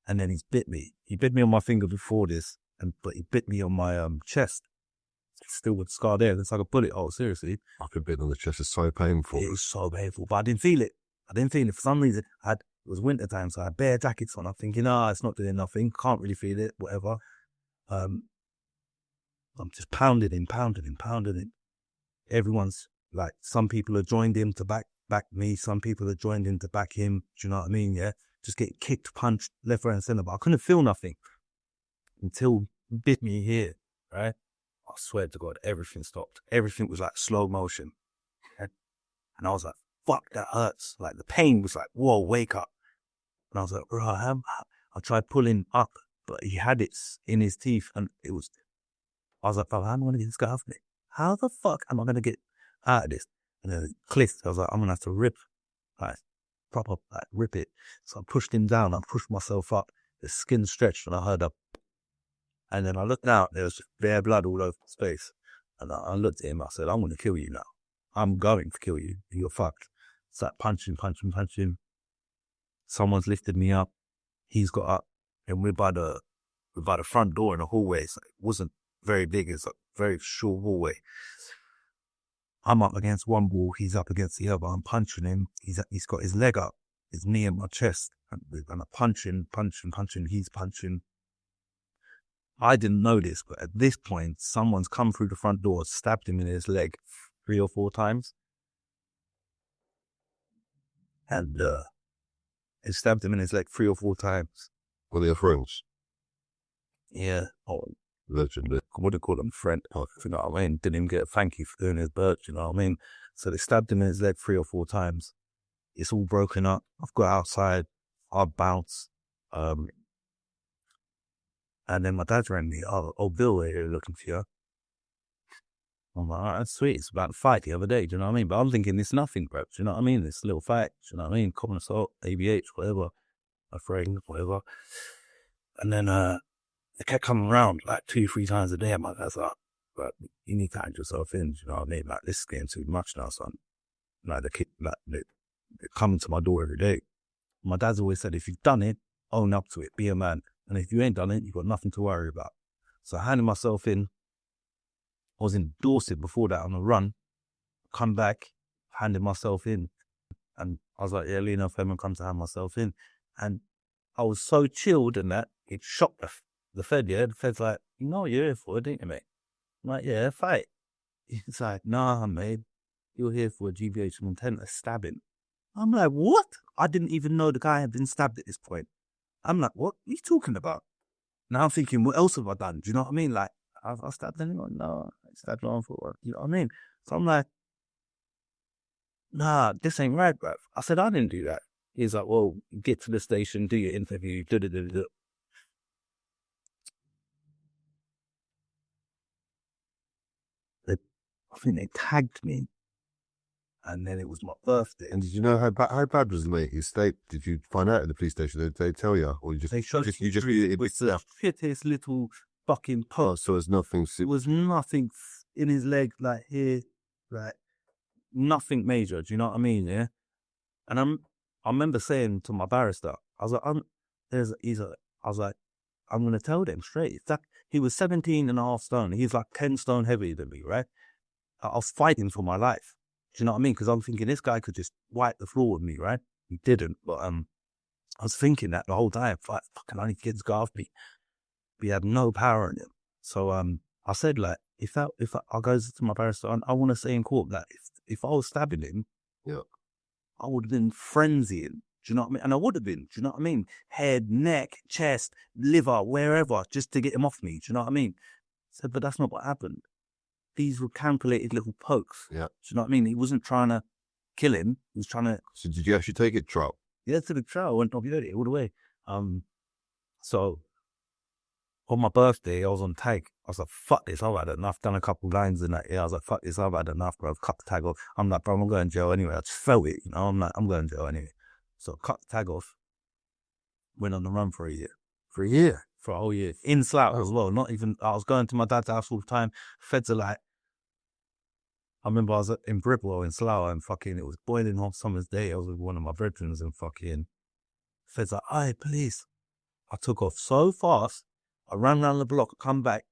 And then he's bit me. He bit me on my finger before this, but he bit me on my chest. Still with scar there. It's like a bullet hole, seriously. I've been bitten on the chest. It's so painful. It was so painful, but I didn't feel it. For some reason. It was winter time, so I had bare jackets on. I'm thinking, it's not doing nothing. Can't really feel it, whatever. I'm just pounding him. Everyone's like, some people have joined him to back me. Some people have joined him to back him. Do you know what I mean? Yeah. Just getting kicked, punched, left, right, and center. But I couldn't feel nothing until he bit me here, right? I swear to God, everything stopped. Everything was like slow motion. And I was like, fuck, that hurts. Like the pain was like, whoa, wake up. And I was like, right, I tried pulling up, but he had it in his teeth. And I was like, how am I going to get this guy off me? How the fuck am I going to get out of this? And then it clicked. I was like, I'm going to have to rip, rip it. So I pushed him down. I pushed myself up. The skin stretched and I heard a, and then I looked out. There was just bare blood all over his face. And I looked at him. I said, I'm going to kill you now. I'm going to kill you. You're fucked. Start punching. Someone's lifted me up. He's got up, and we're by the front door in a hallway. So it wasn't very big. It's a very short hallway. I'm up against one wall. He's up against the other. I'm punching him. He's got his leg up, his knee in my chest, and I'm punching. He's punching. I didn't know this, but at this point, someone's come through the front door, stabbed him in his leg 3 or 4 times. And it stabbed him in his leg 3 or 4 times. Were they your friends? Yeah. Oh, Legendary. I wouldn't call him friend. You know what I mean? Didn't even get a thank you for doing his bird, you know what I mean? So they stabbed him in his leg 3 or 4 times. It's all broken up. I've got outside. I bounce. And then my dad rang me. Oh, Bill, we're here looking for you. I'm like, all right, that's sweet. It's about a fight the other day, do you know what I mean? But I'm thinking it's nothing, bro. Do you know what I mean? It's a little fight, do you know what I mean? Common assault, ABH, whatever. Afraid, whatever. And then they kept coming around like 2-3 times a day. I'm like, that's like, but you need to act yourself in, do you know what I mean? Like, this is getting too much now, son. Like, they're coming to my door every day. My dad's always said, if you've done it, own up to it, be a man. And if you ain't done it, you've got nothing to worry about. So I handed myself in. I was in Dorset before that on a run. Come back, handed myself in. And I was like, yeah, Leano Fleming, come to hand myself in. And I was so chilled in that, it shocked the Fed, yeah? The Fed's like, you know what you're here for, didn't you, mate? I'm like, yeah, fight. He's like, nah, mate, you're here for a GBH intent of stabbing. I'm like, what? I didn't even know the guy had been stabbed at this point. I'm like, what are you talking about? Now I'm thinking, what else have I done? Do you know what I mean? Like, I stabbed anyone? No, I stabbed one for what? You know what I mean? So I'm like, nah, this ain't right, bruv. I said, I didn't do that. He's like, well, get to the station, do your interview, I think they tagged me. And then it was my birthday. And did you know how bad was the mate? His state? Did you find out at the police station? Did they tell you, or you just they showed you just it was the fittest little fucking pot. Oh, so it was nothing. It was nothing in his leg, like here, like nothing major. Do you know what I mean? Yeah. And I remember saying to my barrister, I was like, I was like, I'm gonna tell them straight. It's like he was 17.5 stone. He's like 10 stone heavier than me, right? I was fighting for my life. Do you know what I mean? Because I'm thinking this guy could just wipe the floor with me, right? He didn't, but I was thinking that the whole time. Fucking only kids go after me. We had no power in him. So I said, like, if I go to my barrister, I want to say in court that if I was stabbing him, yeah, I would have been frenzying. Do you know what I mean? And I would have been. Do you know what I mean? Head, neck, chest, liver, wherever, just to get him off me. Do you know what I mean? I said, but that's not what happened. These were calculated little pokes. Yeah. Do you know what I mean? He wasn't trying to kill him. He was trying to. So did you actually take it to trial? Yeah, to the trial. I went off all the way. So on my birthday, I was on tag. I was like, fuck this, I've had enough. Done a couple lines in that. Yeah, I was like, fuck this, I've had enough, bro. Cut the tag off. I'm like, bro, I'm going to jail anyway. I just felt it, you know. I'm like, I'm going to jail anyway. So cut the tag off. Went on the run for a year. For a year? For a whole year. In Slough as well. Not even, I was going to my dad's house all the time. Feds are like, I remember I was in Bripwell in Slough and fucking, it was boiling hot summer's day. I was with one of my brethren and fucking, Feds like, aye, police. I took off so fast. I ran round the block, come back.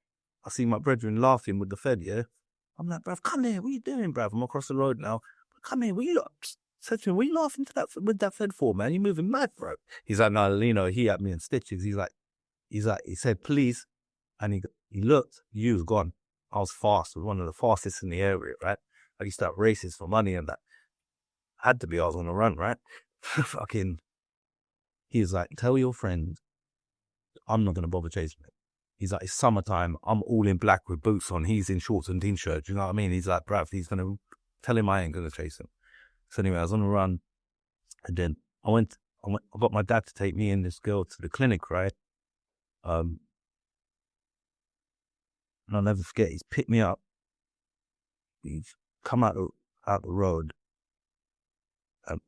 I see my brethren laughing with the Fed, yeah? I'm like, bruv, come here. What you doing, bruv? I'm across the road now. Come here. What you said to him, what you laughing with that Fed for, man? You moving mad, bro. He's like, no, Leano, he had me in stitches. He said, please. And he looked, he was gone. I was fast. I was one of the fastest in the area, right? I used to have races for money and that. Had to be, I was on the run, right? Fucking, he was like, tell your friend, I'm not going to bother chasing him. He's like, it's summertime. I'm all in black with boots on. He's in shorts and t-shirt. Do you know what I mean? He's like, bruv, he's going to tell him I ain't going to chase him. So anyway, I was on the run. And then I got my dad to take me and this girl to the clinic, right? And I'll never forget, he's picked me up. He's come out the road. And,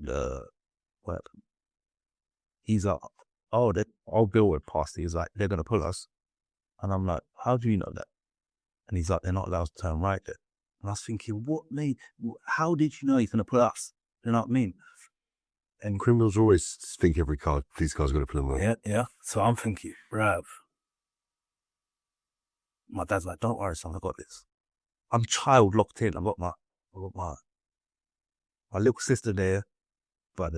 what? He's like, oh, old Bill went past. He's like, they're going to pull us. And I'm like, how do you know that? And he's like, they're not allowed to turn right there. And I was thinking, how did you know he's going to pull us? You know what I mean? And Criminals always think these cars are going to pull them right. yeah. So I'm thinking, bruv. My dad's like, don't worry, son, I got this. I'm child locked in. I got my little sister there, but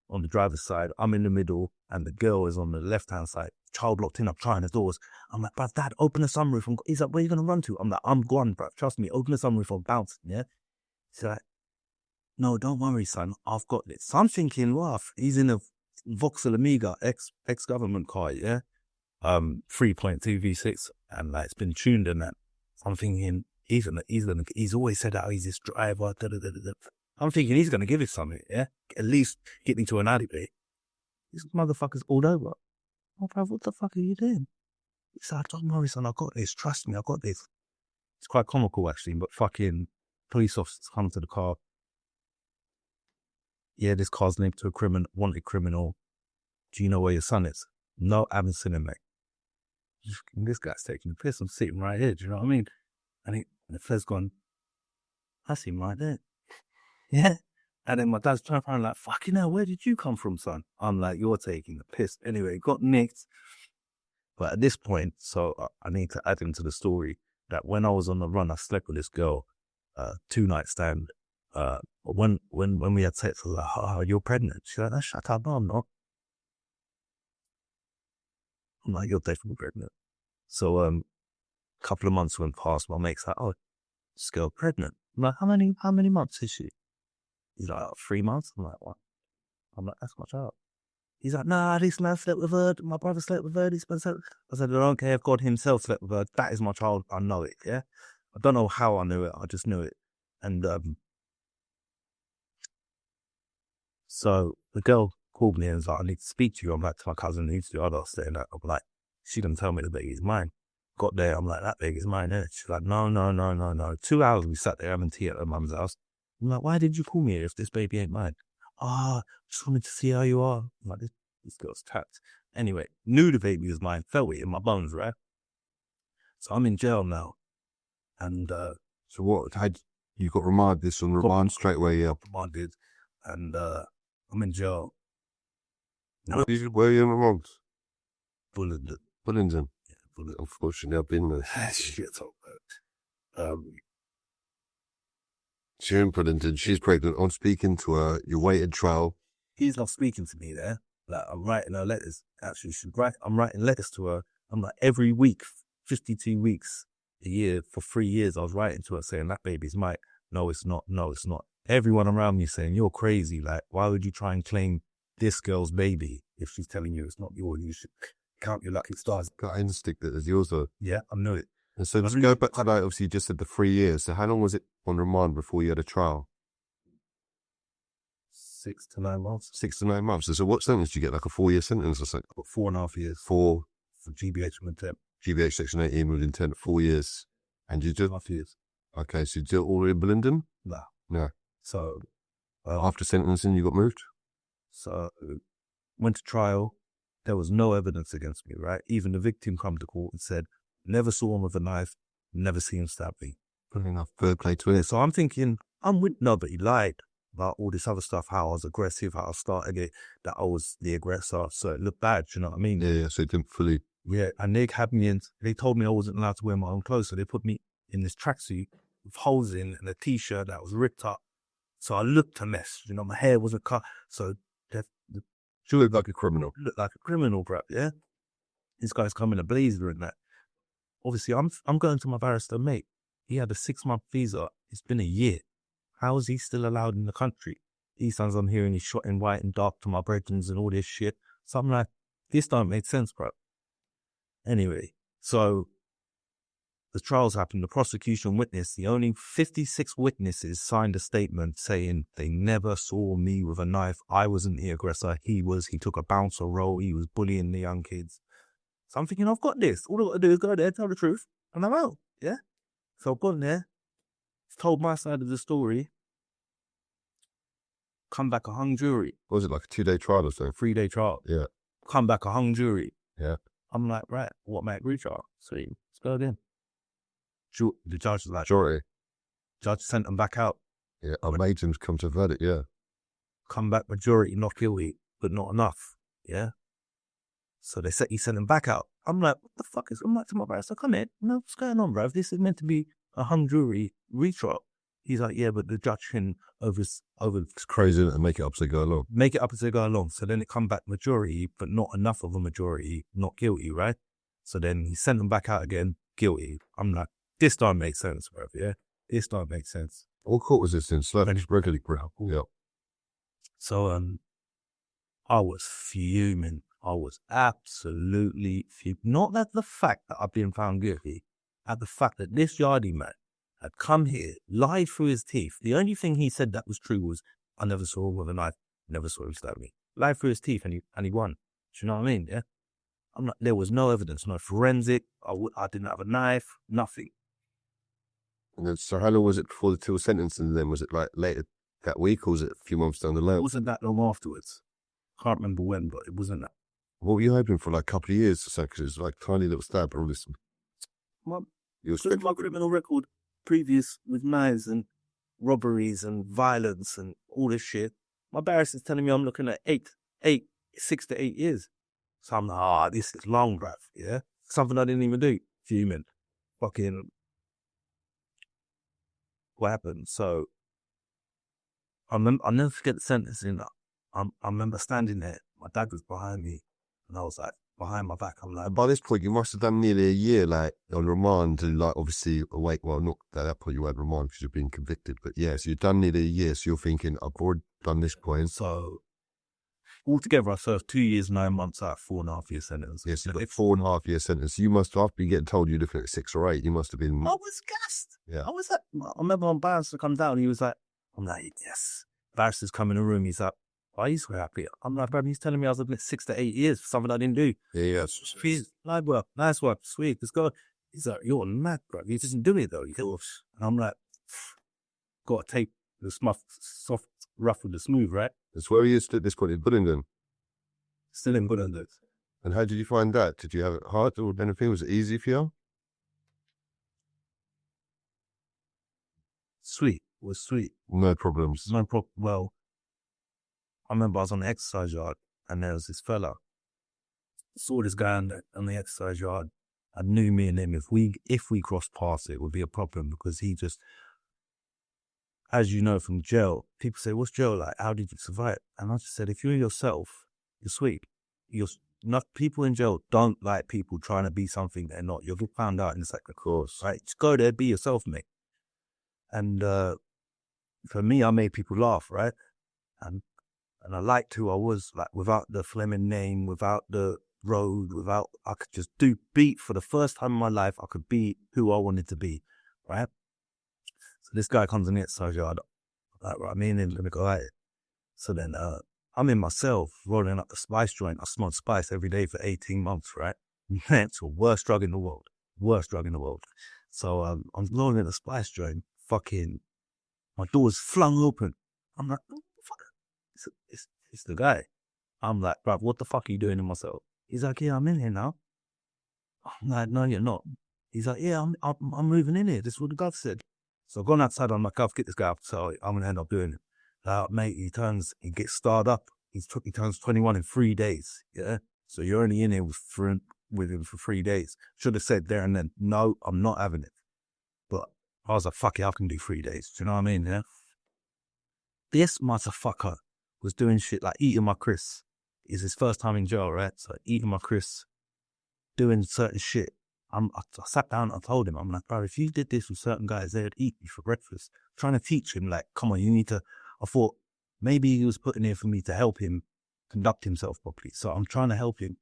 on the driver's side, I'm in the middle, and the girl is on the left-hand side. Child locked in, I'm trying the doors. I'm like, bruv, Dad, open the sunroof. He's like, where are you going to run to? I'm like, I'm gone, bruv. Trust me, open the sunroof, I'm bouncing, yeah? He's like, no, don't worry, son, I've got this. So I'm thinking, wow, he's in a Vauxhall Amiga, ex-government car, yeah? 3.2 V6, and like, it's been tuned and that. So I'm thinking, he's always said how he's this driver, I'm thinking he's going to give us something, yeah? At least get me to an alleyway. This motherfucker's all over. Oh, bro, what the fuck are you doing? He's like, don't worry, son, I got this. Trust me, I got this. It's quite comical, actually, but fucking police officers come to the car. Yeah, this car's linked to a wanted criminal. Do you know where your son is? No, I haven't seen him, mate. This guy's taking the piss. I'm sitting right here, do you know what I mean? And the Fed's gone, I see him right there. Yeah. And then my dad's turned around like, fucking hell, where did you come from, son? I'm like, you're taking the piss. Anyway, got nicked. But at this point, so I need to add into the story that when I was on the run, I slept with this girl, 2-night stand. When we had sex, I was like, oh, you're pregnant. She's like, no, shut up, no, I'm not. I'm like, you're definitely pregnant. So a couple of months went past. My mate's like, oh, this girl pregnant. I'm like, how many months is she? He's like, 3 months? I'm like, what? I'm like, that's my child. He's like, nah, this man slept with her. My brother slept with her. This man slept. I said, I don't care if God himself slept with her. That is my child. I know it, yeah? I don't know how I knew it. I just knew it. And so the girl called me and was like, I need to speak to you. I'm like, to my cousin who's the other staying there. I'm like, she didn't tell me the baby's mine. Got there, I'm like, that baby's mine, innit? She's like, no. 2 hours we sat there having tea at her mum's house. I'm like, why did you call me if this baby ain't mine? Just wanted to see how you are. I'm like, this girl's tapped. Anyway, knew the baby was mine, felt it in my bones, right? So I'm in jail now. And so what, you got remanded this on remand straight away, yeah? Remanded. And I'm in jail. Where are you in remand? Bullingdon. Bullingdon. Yeah, Bullingdon. Unfortunately, I've been there. Shit, oh, She's in Bullingdon, she's pregnant. I'm speaking to her, you're waiting trial. He's not speaking to me there. Like, I'm writing her letters. Actually, I'm writing letters to her. I'm like, every week, 52 weeks a year, for 3 years, I was writing to her saying, that baby's mine. No, it's not. No, it's not. Everyone around me saying, you're crazy. Like, why would you try and claim this girl's baby. If she's telling you it's not yours, you should count your lucky stars. Got instinct that it's yours though. Yeah, I know it. And so let's go back to like, obviously you just said the 3 years. So how long was it on remand before you had a trial? 6 to 9 months. 6 to 9 months. So what sentence did you get? Like a 4-year sentence or something? But 4.5 years. For GBH with intent. GBH Section 18 with intent, 4 years. And you did? 2.5 years. Okay, so you did it all in Blinden? Nah. No. So After sentencing, you got moved? So went to trial. There was no evidence against me, right? Even the victim come to court and said, never saw him with a knife, never seen him stab me. Fair enough. Fair play to it. So I'm thinking, no, but he lied about all this other stuff, how I was aggressive, how I started it, that I was the aggressor. So it looked bad, you know what I mean? Yeah, so it didn't fully... Yeah, and they had me in, they told me I wasn't allowed to wear my own clothes, so they put me in this tracksuit with holes in and a t-shirt that was ripped up. So I looked a mess, you know, my hair wasn't cut. So You look like a criminal. looked like a criminal, bruv, yeah? This guy's coming a blazer and that. Obviously, I'm going to my barrister mate. He had a 6-month visa. It's been a year. How is he still allowed in the country? These times I'm hearing he's shot in white and dark to my brethren and all this shit. So I'm like, this don't make sense, bro. Anyway, so the trials happened. The prosecution witness, the only 56 witnesses signed a statement saying they never saw me with a knife. I wasn't the aggressor. He was. He took a bouncer role. He was bullying the young kids. So I'm thinking, I've got this. All I've got to do is go there, tell the truth, and I'm out. Yeah? So I've gone there, told my side of the story, come back a hung jury. What was it, like a 2-day trial or something? 3-day trial. Yeah. Come back a hung jury. Yeah. I'm like, right, what make retrial? Sweet, let's go again. The judge was like, Majority. judge sent them back out. Yeah, I made him come to a verdict, yeah. Come back majority, not guilty, but not enough. Yeah. So he sent them back out. I'm like, what the fuck is, I'm like to my brother, so come in. No, what's going on, bro? This is meant to be a hung jury retrial. He's like, yeah, but the judge can It's crazy to make it up as they go along. make it up as they go along. So then it come back majority, but not enough of a majority, not guilty, right? So then he sent them back out again, guilty. I'm like, this don't make sense, bro. Yeah, this don't make sense. What court was this in? Slowly, regularly, bro. Yeah. So I was fuming. I was absolutely fuming. Not at the fact that I've been found guilty, at the fact that this yardie man had come here, lied through his teeth. The only thing he said that was true was, I never saw him with a knife, never saw him stab me. Lied through his teeth and he won. Do you know what I mean? Yeah. There was no evidence, no forensic. I didn't have a knife, nothing. And then, so how long was it before the two sentencing? And then was it like later that week, or was it a few months down the line? It wasn't that long afterwards. Can't remember when, but it wasn't that. What were you hoping for, like a couple of years or so? Because it was like tiny little stab and all this. You Because of my criminal record previous with knives and robberies and violence and all this shit, my barrister's telling me I'm looking at 6 to 8 years. So I'm like, this is long, bruv, yeah? Something I didn't even do. Fuming. Fucking. What happened? So, I'll never forget the sentencing. I remember standing there. My dad was behind me. And I was like, behind my back. I'm like, By this point, you must have done nearly a year, like on remand, and like obviously awake. Well, not at that point you had remand because you've been convicted, but yeah, so you've done nearly a year. So you're thinking, I've already done this point. so altogether, I served 2 years, 9 months out, 4.5 year sentence. Yes, you got a 4.5 year sentence. You must have been getting told you're looking at 6 or 8. You must have been. I was gassed. Yeah. I was like, I remember my barrister come down. He was like, I'm like, yes. Barrister's come in the room. He's like, why are you so happy? I'm like, bro, he's telling me I was looking at 6 to 8 years for something I didn't do. Yeah. Please, live work, nice work, sweet, let's go. He's like, you're mad, bro. You didn't do it though. And I'm like, got to take the soft, rough with the smooth, right? That's where you stood at this point in Buddington. Still in good under it. And how did you find that? Did you have it hard or anything? Was it easy for you? Sweet, it was sweet. No problems. No problem. Well, I remember I was on the exercise yard and there was this fella. I saw this guy on the exercise yard. I knew me and him, if we crossed paths, it would be a problem because he just, as you know from jail, people say, what's jail like? How did you survive? And I just said, if you're yourself, you're sweet. You're not, people in jail don't like people trying to be something they're not. You'll get found out in a second. Of course. Right? Just go there, be yourself, mate. And for me, I made people laugh, right? And And I liked who I was, like, without the Fleming name, without the road, I could just beat for the first time in my life. I could be who I wanted to be, right? So this guy comes in here, Sergio, like, right, me and him, let me go at it. So then, I'm in myself, rolling up the spice joint. I smoked spice every day for 18 months, right? It's the worst drug in the world. Worst drug in the world. So, I'm rolling the spice joint, fucking, my door's flung open. I'm like, oh, fuck. It's the guy. I'm like, bruv, what the fuck are you doing to myself? He's like, yeah, I'm in here now. I'm like, no, you're not. He's like, yeah, I'm moving in here. This is what the gov said. So I've gone outside on my gov, get this guy up. So I'm gonna end up doing it. Mate, he gets starred up. He turns 21 in 3 days. Yeah. So you're only in here with him for 3 days. Should have said there and then, no, I'm not having it. But I was like, fuck it, I can do 3 days. Do you know what I mean? Yeah. This motherfucker was doing shit like eating my Chris. It's his first time in jail, right? So eating my Chris, doing certain shit. I sat down and I told him, I'm like, bro, if you did this with certain guys, they'd eat you for breakfast. Trying to teach him, like, come on, you need to. I thought maybe he was putting here for me to help him conduct himself properly. So I'm trying to help him.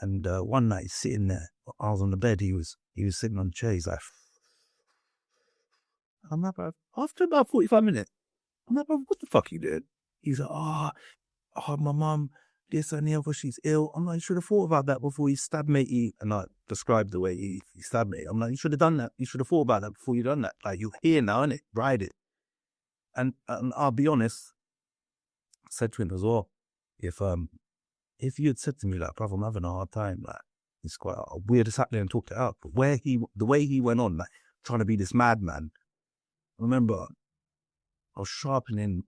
And one night he's sitting there. I was on the bed. He was sitting on the chair. He's like, I'm like, bro, after about 45 minutes, I'm like, bro, what the fuck you did? He's like, my mum, this and the other, she's ill. I'm like, you should have thought about that before you stabbed me. And I described the way he stabbed me. I'm like, you should have done that. You should have thought about that before you done that. Like, you're here now, innit? Ride it. And I'll be honest, I said to him as well, if you had said to me, like, brother, I'm having a hard time, like, it's quite weird to sat there and talked it out. But the way he went on, like, trying to be this madman, I remember I was sharpening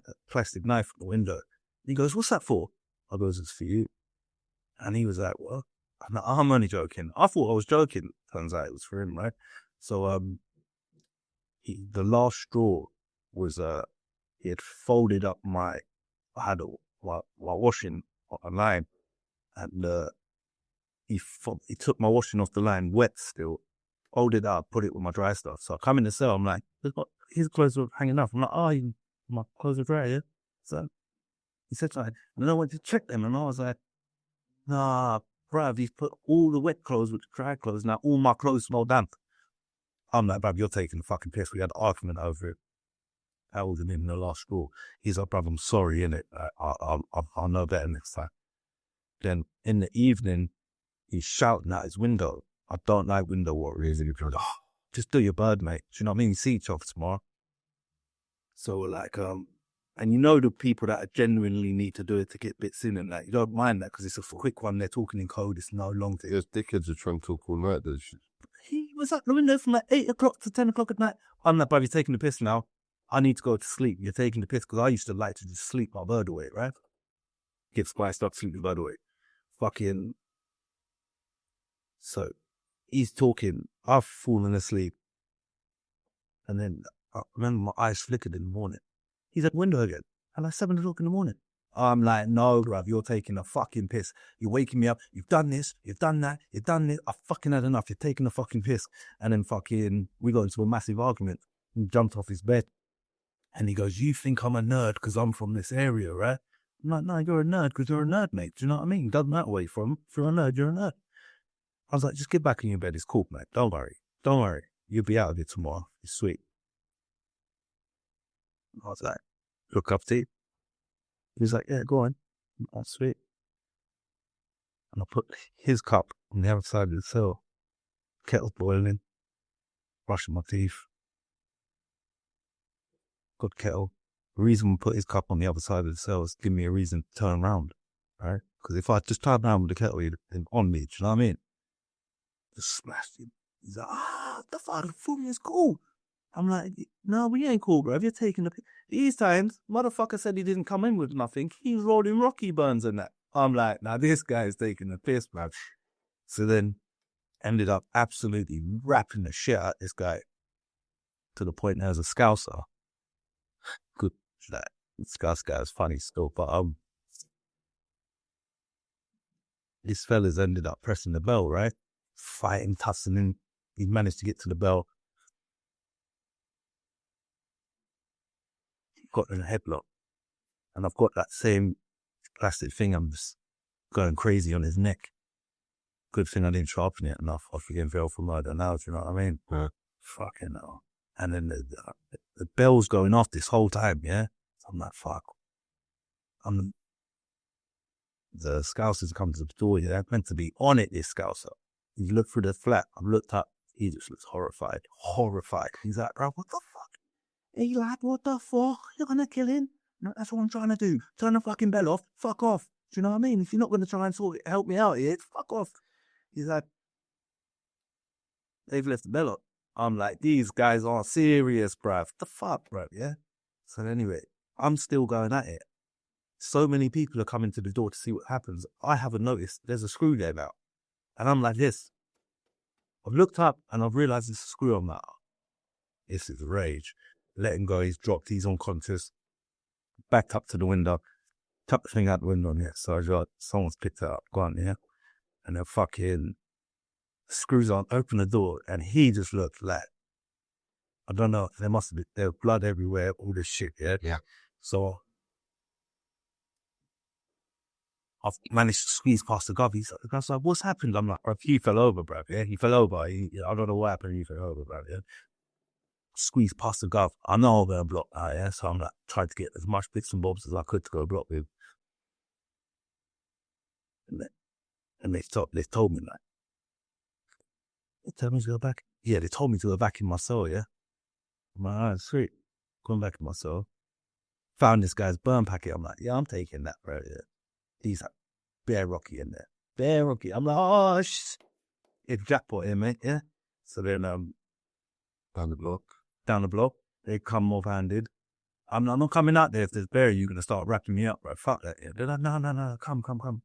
a plastic knife from the window. He goes, what's that for? I goes, it's for you. And he was like, what? I'm like, I'm only joking. I thought I was joking. Turns out it was for him, right? So the last straw was he had folded up my washing on a line, and he took my washing off the line wet still, folded up, put it with my dry stuff. So I come in the cell, I'm like, his clothes were hanging up. I'm like, my clothes are dry, yeah? So he said something, and then I went to check them, and I was like, nah, bruv, he's put all the wet clothes with the dry clothes. Now all my clothes smell damp. I'm like, bruv, you're taking the fucking piss. We had an argument over it. I was in the last straw. He's like, bruv, I'm sorry, innit? I'll know better next time. Then in the evening, he's shouting out his window. I don't like window warriors. And he goes, just do your bird, mate. Do you know what I mean? You see each other tomorrow. So like, and you know the people that genuinely need to do it to get bits in and that. You don't mind that because it's a quick one. They're talking in code. It's no long thing. Those dickheads are trying to talk all night. He was at the window from like 8 o'clock to 10 o'clock at night. I'm like, bruv, you're taking the piss now. I need to go to sleep. You're taking the piss because I used to like to just sleep my bird away, right? Get spiced up, sleep the bird away. Fucking. So he's talking. I've fallen asleep. And then I remember my eyes flickered in the morning. He's at the window again. And like 7 o'clock in the morning. I'm like, no, bruv, you're taking a fucking piss. You're waking me up. You've done this. You've done that. You've done this. I fucking had enough. You're taking a fucking piss. And then fucking, we got into a massive argument. He jumped off his bed. And he goes, you think I'm a nerd because I'm from this area, right? I'm like, no, you're a nerd because you're a nerd, mate. Do you know what I mean? Doesn't matter where you're from. If you're a nerd, you're a nerd. I was like, just get back in your bed. It's cool, mate. Don't worry. Don't worry. You'll be out of it tomorrow. It's sweet. I was like, look up to you. He was like, yeah, go on. That's sweet. And I put his cup on the other side of the cell. Kettle boiling. Brushing my teeth. Good kettle. The reason we put his cup on the other side of the cell is to give me a reason to turn around, right? Because if I just turn around with the kettle, he'd been on me, do you know what I mean? Just smashed him. He's like, the fucking food is cool. I'm like, no, we ain't cool, bro. If you're taking the piss. These times, motherfucker said he didn't come in with nothing. He was rolling Rocky burns and that. I'm like, now this guy's taking the piss, bro. So then, ended up absolutely rapping the shit out of this guy to the point there was a scouser. Good, that Scouse guy is funny still, but these fellas ended up pressing the bell, right? Fighting, tussling. He managed to get to the bell. Got in a headlock. and I've got that same plastic thing. I'm just going crazy on his neck. Good thing I didn't sharpen it enough. I forget fell for murder now. Do you know what I mean? Yeah. Fucking hell. And then the bell's going off this whole time. Yeah. So I'm like, fuck. The Scousers come to the door. Yeah, they're meant to be on it. This Scouser. He looked through the flat. I've looked up. He just looks horrified. Horrified. He's like, bro, what the fuck? Hey, lad, what the fuck? You're gonna kill him? No, that's what I'm trying to do. Turn the fucking bell off. Fuck off. Do you know what I mean? If you're not gonna try and help me out here, fuck off. He's like, they've left the bell up. I'm like, these guys are serious, bruv. What the fuck, bruv? Yeah. So anyway, I'm still going at it. So many people are coming to the door to see what happens. I haven't noticed there's a screw there now. And I'm like this. I've looked up and I've realized there's a screw on that. This is rage. Let him go. He's dropped. He's unconscious. Backed up to the window. Tucked the thing out the window. Yeah. So I got someone's picked it up. Gone. Yeah. And they're fucking screws on. Open the door. And he just looked like, I don't know. There must have been, there was blood everywhere. All this shit. Yeah. Yeah. So I've managed to squeeze past the gov. He's like, I was like, what's happened? I'm like, he fell over, bruv. Yeah. He fell over. I don't know what happened. He fell over, bruv. Yeah. Squeeze past the gov. I know I'm going to block that, yeah. So I'm like, tried to get as much bits and bobs as I could to go block with. And they told me, like, they told me to go back. Yeah, they told me to go back in my cell, yeah. I'm like, all right, sweet. Going back in my cell. Found this guy's burn packet. I'm like, yeah, I'm taking that, bro. Yeah. He's like, bare rocky in there. Bare rocky. I'm like, oh, it's jackpot here, mate, yeah. So then, Down the block. They come off-handed. I'm not coming out there. If there's bear, you're going to start wrapping me up, bro. Fuck that. Yeah. They're like, no, come.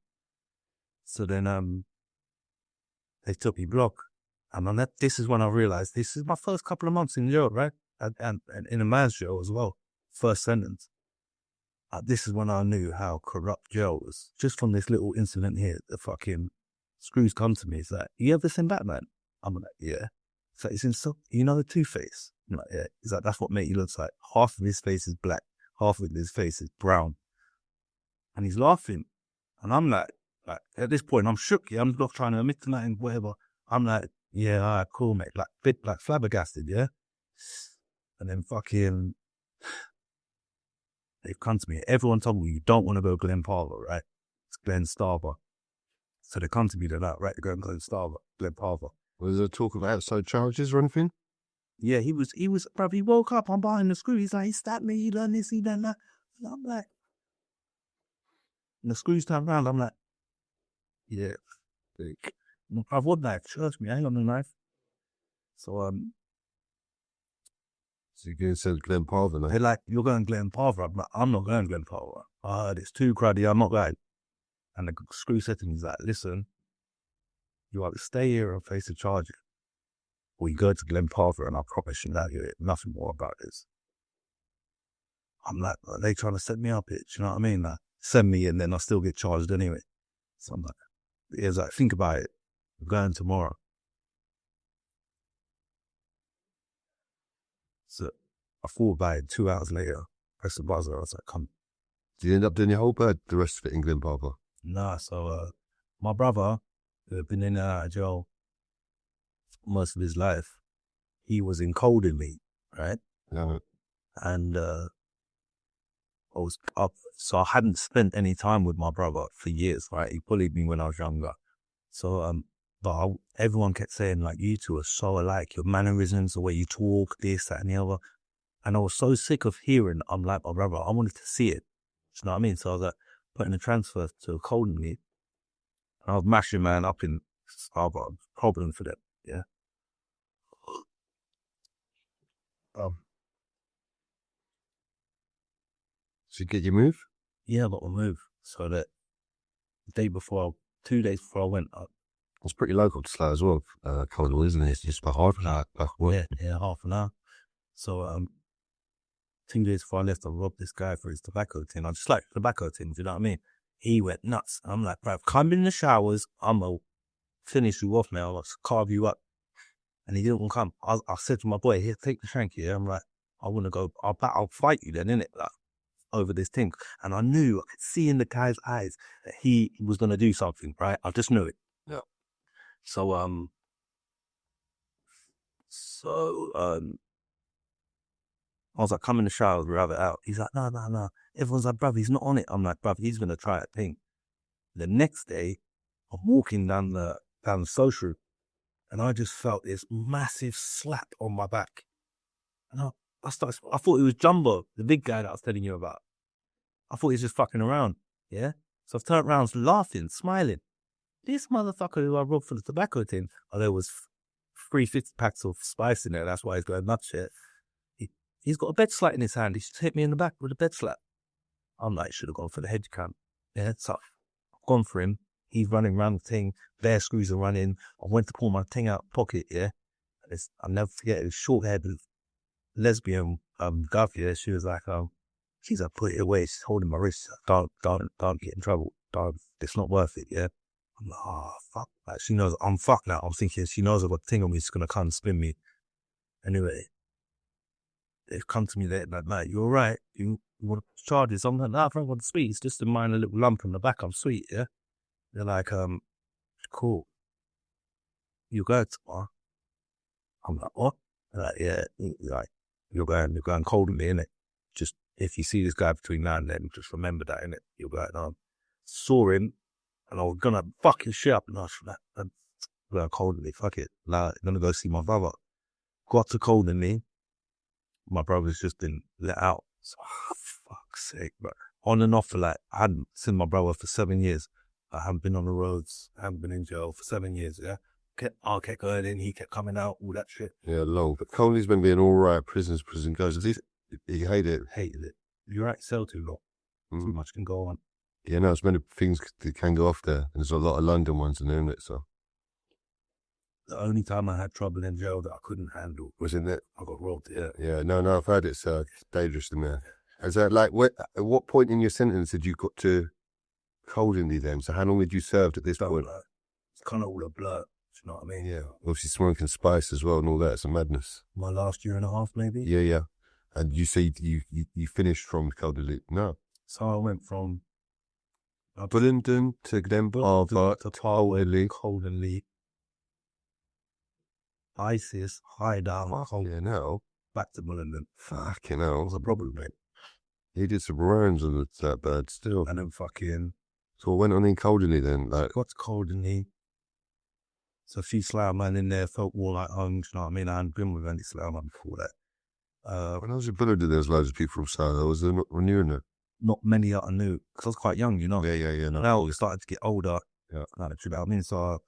So then they took me block. And on that, this is when I realized this is my first couple of months in jail, right? And in a man's jail as well. First sentence. This is when I knew how corrupt jail was. Just from this little incident here, the fucking screws come to me. It's like, you ever seen Batman? I'm like, yeah. So it's in you know the Two-Face? I'm like, yeah. He's like, that's what Matey looks like. Half of his face is black, half of his face is brown. And he's laughing. And I'm like at this point, I'm shook. Yeah, I'm not trying to admit to nothing, whatever. I'm like, yeah, all right, cool, mate. Like, bit like flabbergasted, yeah? And then fucking, they've come to me. Everyone told me, you don't want to go Glen Parva, right? It's Glen Starver. So they come to me, they're like, right, they're going Glen Starver, Glen Parva. Was there talk of outside charges or anything? Yeah, he was, probably he woke up, I'm behind the screw. He's like, he stabbed me, he done this, he done that. And I'm like, and the screws turn around, I'm like, yeah, I've got knife, trust me, I ain't got no knife. So, So you can say Glen Parva now. they're like, you're going Glen Parva. I'm like, I'm not going Glen Parva. I heard it's too cruddy, I'm not going. And the screw said to me, he's like, listen, you either stay here and face the charges, or you go to Glen Parva and I promise you that you hear nothing more about this. I'm like, are they trying to set me up, it? You know what I mean? Like, send me in, then I still get charged anyway. So I'm like, it's like, think about it. I'm going tomorrow. So I thought about it 2 hours later, pressed the buzzer, I was like, come. Did you end up doing your whole bird, the rest of it in Glen Parva? Nah, so my brother, who had been in and out of jail most of his life, he was in cold in me, right? Yeah. And I was up, so I hadn't spent any time with my brother for years, right? He bullied me when I was younger. So, everyone kept saying, like, you two are so alike, your mannerisms, the way you talk, this, that, and the other. And I was so sick of hearing I'm like my brother. I wanted to see it. You know what I mean? So I was like, putting a transfer to a cold in me. And I was mashing man up in Starbucks. Problem for them, yeah. So you get your move? Yeah, I got my move. So that the day before, 2 days before I went up. It's pretty local to Slough as well, Colonel, isn't it? It's just about half an hour. Yeah, half an hour. So 2 days before I left, I robbed this guy for his tobacco tin. I just like tobacco tins, you know what I mean? He went nuts. I'm like, bruv, come in the showers. I'm going to finish you off now. I'll carve you up. And he didn't want to come. I said to my boy, here, take the shank here. I'm like, I want to go. I'll fight you then, innit? Like, over this thing. And I could see in the guy's eyes that he was going to do something, right? I just knew it. Yeah. So, I was like, come in the shower, we'll have it out. He's like, no. Everyone's like, bruv, he's not on it. I'm like, bruv, he's going to try a thing. The next day, I'm walking down the social, and I just felt this massive slap on my back. And I thought it was Jumbo, the big guy that I was telling you about. I thought he was just fucking around, yeah? So I've turned around laughing, smiling. This motherfucker who I robbed for the tobacco tin, there was 350 packs of spice in there, that's why he's going nuts shit. He's got a bed slat in his hand. He just hit me in the back with a bed slat. I'm like, should have gone for the head cam. Yeah, so I've gone for him. He's running around the thing. Bear screws are running. I went to pull my thing out pocket, yeah. I'll never forget it. Was short-haired lesbian gov, yeah. She was like, she's like, put it away. She's holding my wrist. Don't get in trouble. It's not worth it, yeah. I'm like, oh, fuck. Like, she knows I'm fucked now. I'm thinking she knows I've got a thing on me. She's going to come and spin me. Anyway, they've come to me there like, mate, you all right? You want to charge this? I'm like, nah, I want to sweet. It's just a minor little lump on the back. I'm sweet, yeah? They're like, cool. You go tomorrow? I'm like, what? They're like, yeah. Like, you're going cold with me, innit? Just, if you see this guy between now and then, just remember that, innit? You're going, saw him, and I was gonna fuck his shit up, and I was like, I'm going cold with me, fuck it. Like, I'm gonna go see my brother. Got to cold in me. My brother's just been let out. So, fuck's sake, bro. On and off for like, I hadn't seen my brother for 7 years. I haven't been on the roads. I haven't been in jail for 7 years, yeah? I kept going in, he kept coming out, all that shit. Yeah, long. But Coley's been being all right. Prison goes. He hated it. Hated it. You're right, cell too long. Too much can go on. Yeah, no, there's many things that can go off there. And there's a lot of London ones in there, isn't it? So. The only time I had trouble in jail that I couldn't handle was in there. I got robbed, yeah. Yeah, no, I've heard it's dangerous in there. Is that like, at what point in your sentence did you got to Coldenly then? So how long did you serve at this point? It's kind of all a blur. You know what I mean? Yeah. Obviously smoking spice as well and all that. It's a madness. My last year and a half, maybe. Yeah. And you say you finished from Coldenly? No. So I went from Bullingdon to Denver to Coldenly. ISIS, hideout, back to Bullingdon. Fucking hell. That was a problem, mate. He did some rounds on that bird still. And then fucking... So I went on in Coldenly then? Like, got to Coldenly. So a few Slough man in there felt more like home, you know what I mean? I hadn't been with any Slough man before that. When I was in Bullingdon, there was loads of people from Slough. I was not renewing it. Not many that I knew, because I was quite young, you know? Yeah. No, now we're starting to get older. Yeah. I mean, so...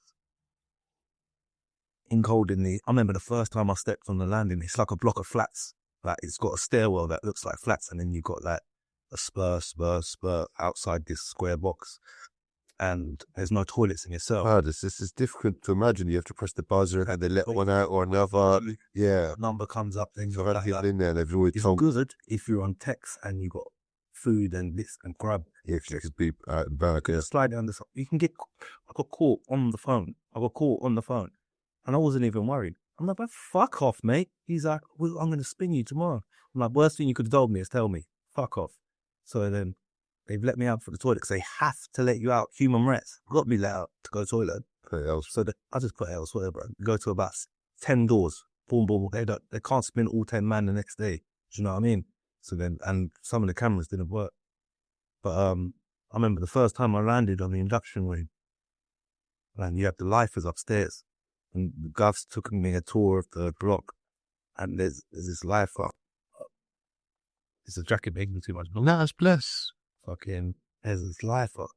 in Coldenly, I remember the first time I stepped on the landing, it's like a block of flats. Like, it's got a stairwell that looks like flats, and then you've got like a spur outside this square box. And there's no toilets in yourself. This is difficult to imagine. You have to press the buzzer and they let one out or another. Yeah. Number comes up, then I've had people in there, they've always told me. It's good if you're on text and you got food and this and grub. Yeah, because you could be back. Yeah. Slide down the... I got caught on the phone. And I wasn't even worried. I'm like, fuck off, mate. He's like, well, I'm going to spin you tomorrow. I'm like, worst thing you could have told me is tell me. Fuck off. So then they've let me out for the toilet because they have to let you out. Human rights. Got me let out to go to the toilet. So I just put elsewhere, bro. Go to about 10 doors. Boom. They can't spin all 10 man the next day. Do you know what I mean? So then, and some of the cameras didn't work. But I remember the first time I landed on the induction room. And you have the lifers upstairs. And the govs took me a tour of the block, and there's this lifer. It's a jacket making too much. No, it's bless. Fucking, there's this lifer.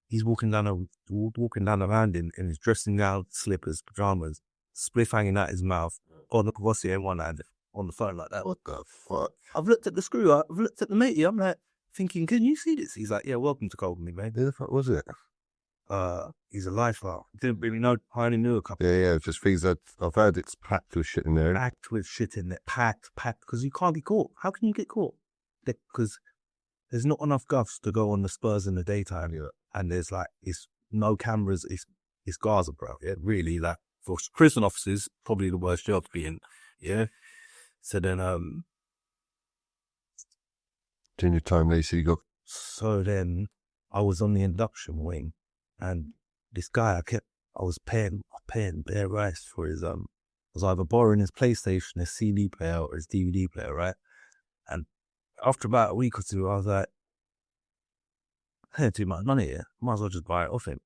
He's walking down the landing in his dressing gown, slippers, pajamas, spliff hanging out his mouth. Oh, look, what's he in one hand on the phone like that? What the fuck? I've looked at the screw. I've looked at the matey. I'm like thinking, can you see this? He's like, yeah, welcome to Coldenly, mate. Who the fuck was it? He's a lifer. Didn't really know. I only knew a couple. Yeah. Just things that I've heard. It's packed with shit in there. Packed with shit in there. Packed. Because you can't get caught. How can you get caught? Because there's not enough govs to go on the spurs in the daytime. Yeah. And there's like, it's no cameras. It's Gaza, bro. Yeah, really. Like for prison officers, probably the worst job to be in. Yeah. So then, During your time there, so you got... So then I was on the induction wing, and this guy I was paying bare rice for his I was either borrowing his PlayStation, his CD player, or his DVD player, right? And after about a week or two, I was like, I had too much money here. Might as well just buy it off him.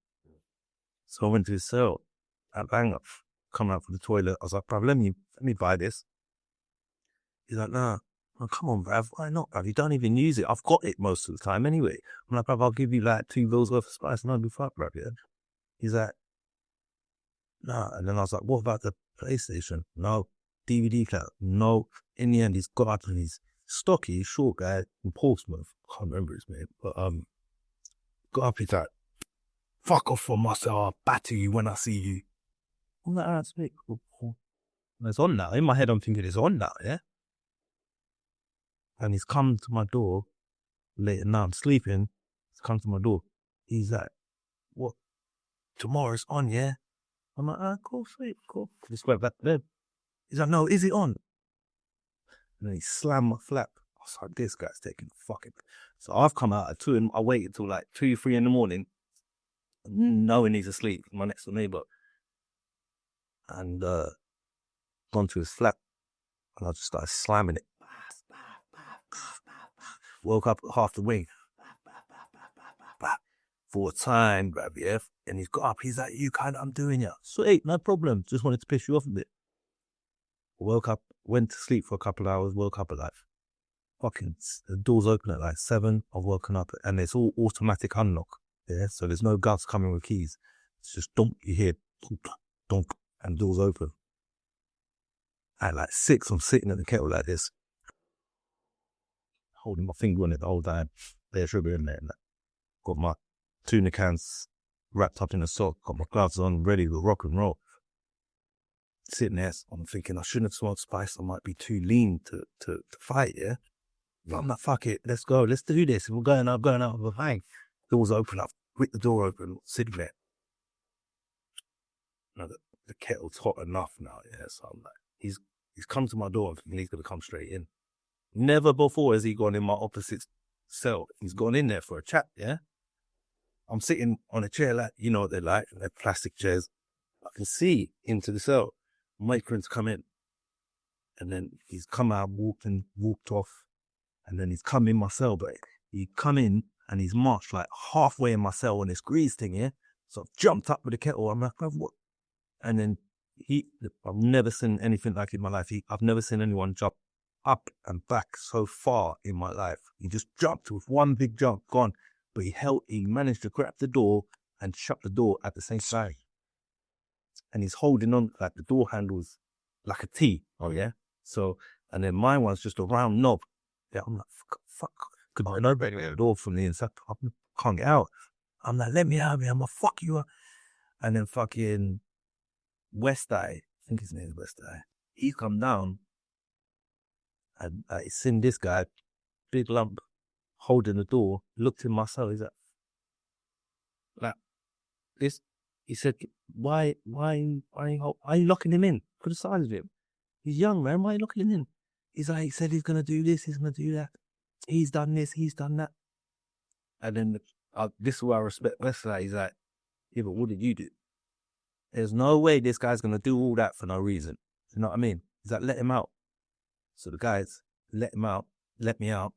So I went to his cell at Bang Up, coming out from the toilet. I was like, bruv, let me buy this. He's like, nah. Oh, come on, bruv. Why not, bruv? You don't even use it. I've got it most of the time anyway. I'm like, bruv, I'll give you like 2 bills worth of spice and I'll be fucked, bruv, yeah? He's like, nah. And then I was like, what about the PlayStation? No. DVD player? No. In the end, he's got up and he's stocky, he's short guy in Portsmouth. Can't remember his name. But got up, he's like, fuck off from us, I'll batter you when I see you. I'm like, that's it. It's on now. In my head, I'm thinking it's on now, yeah? And he's come to my door late at night. I'm sleeping. He's come to my door. He's like, what? Tomorrow's on, yeah? I'm like, cool, sweet, cool. Just went back to bed. He's like, no, is it on? And then he slammed my flap. I was like, this guy's taking fucking... So I've come out at 2 and I waited till like 2, 3 in the morning, knowing he's asleep, my next door neighbour. And gone to his flap. And I just started slamming it. Woke up at half the wing. 4 times, bruv, yeah? And he's got up. He's like, you kind of, I'm doing ya. Sweet, no problem. Just wanted to piss you off a bit. Woke up, went to sleep for a couple of hours, woke up at like, fucking, the doors open at like 7. I've woken up and it's all automatic unlock. Yeah, so there's no guards coming with keys. It's just donk, you hear donk, and doors open. At like 6, I'm sitting at the kettle like this, holding my finger on it the whole time. There's sugar in there. And got my tuna cans wrapped up in a sock, got my gloves on, ready to rock and roll. Sitting there, I'm thinking I shouldn't have smoked spice. I might be too lean to fight, yeah? But I'm like, fuck it, let's go, let's do this. If we're going out with a bang. Doors open up, with the door open, sitting there. No, the kettle's hot enough now, yeah? So I'm like, he's come to my door, I'm thinking he's going to come straight in. Never before has he gone in my opposite cell. He's gone in there for a chat, yeah? I'm sitting on a chair like, you know what they're like, they're plastic chairs. I can see into the cell. I'm waiting for him to come in. And then he's come out, walked off. And then he's come in my cell, but he come in and he's marched like halfway in my cell on this grease thing, yeah? So I've jumped up with the kettle. I'm like, what? And then I've never seen anything like it in my life. I've never seen anyone jump up and back so far in my life. He just jumped with one big jump, gone. But he managed to grab the door and shut the door at the same time. And he's holding on, like the door handles like a T. Oh, yeah? So, and then my one's just a round knob. Yeah, I'm like, fuck. Could I know better the door from the inside? I can't get out. I'm like, let me out of here. I'm like, fuck you up. And then fucking West Eye, I think his name is West Eye. He come down and I seen this guy, big lump, holding the door, looked in my cell. He's like this. He said, why are you locking him in? Put the size of him. He's young, man. Why are you locking him in? He's like, he said he's going to do this, he's going to do that. He's done this, he's done that. And then this is where I respect Wesley. He's like, yeah, but what did you do? There's no way this guy's going to do all that for no reason. You know what I mean? He's like, let him out. So the guys let him out, let me out.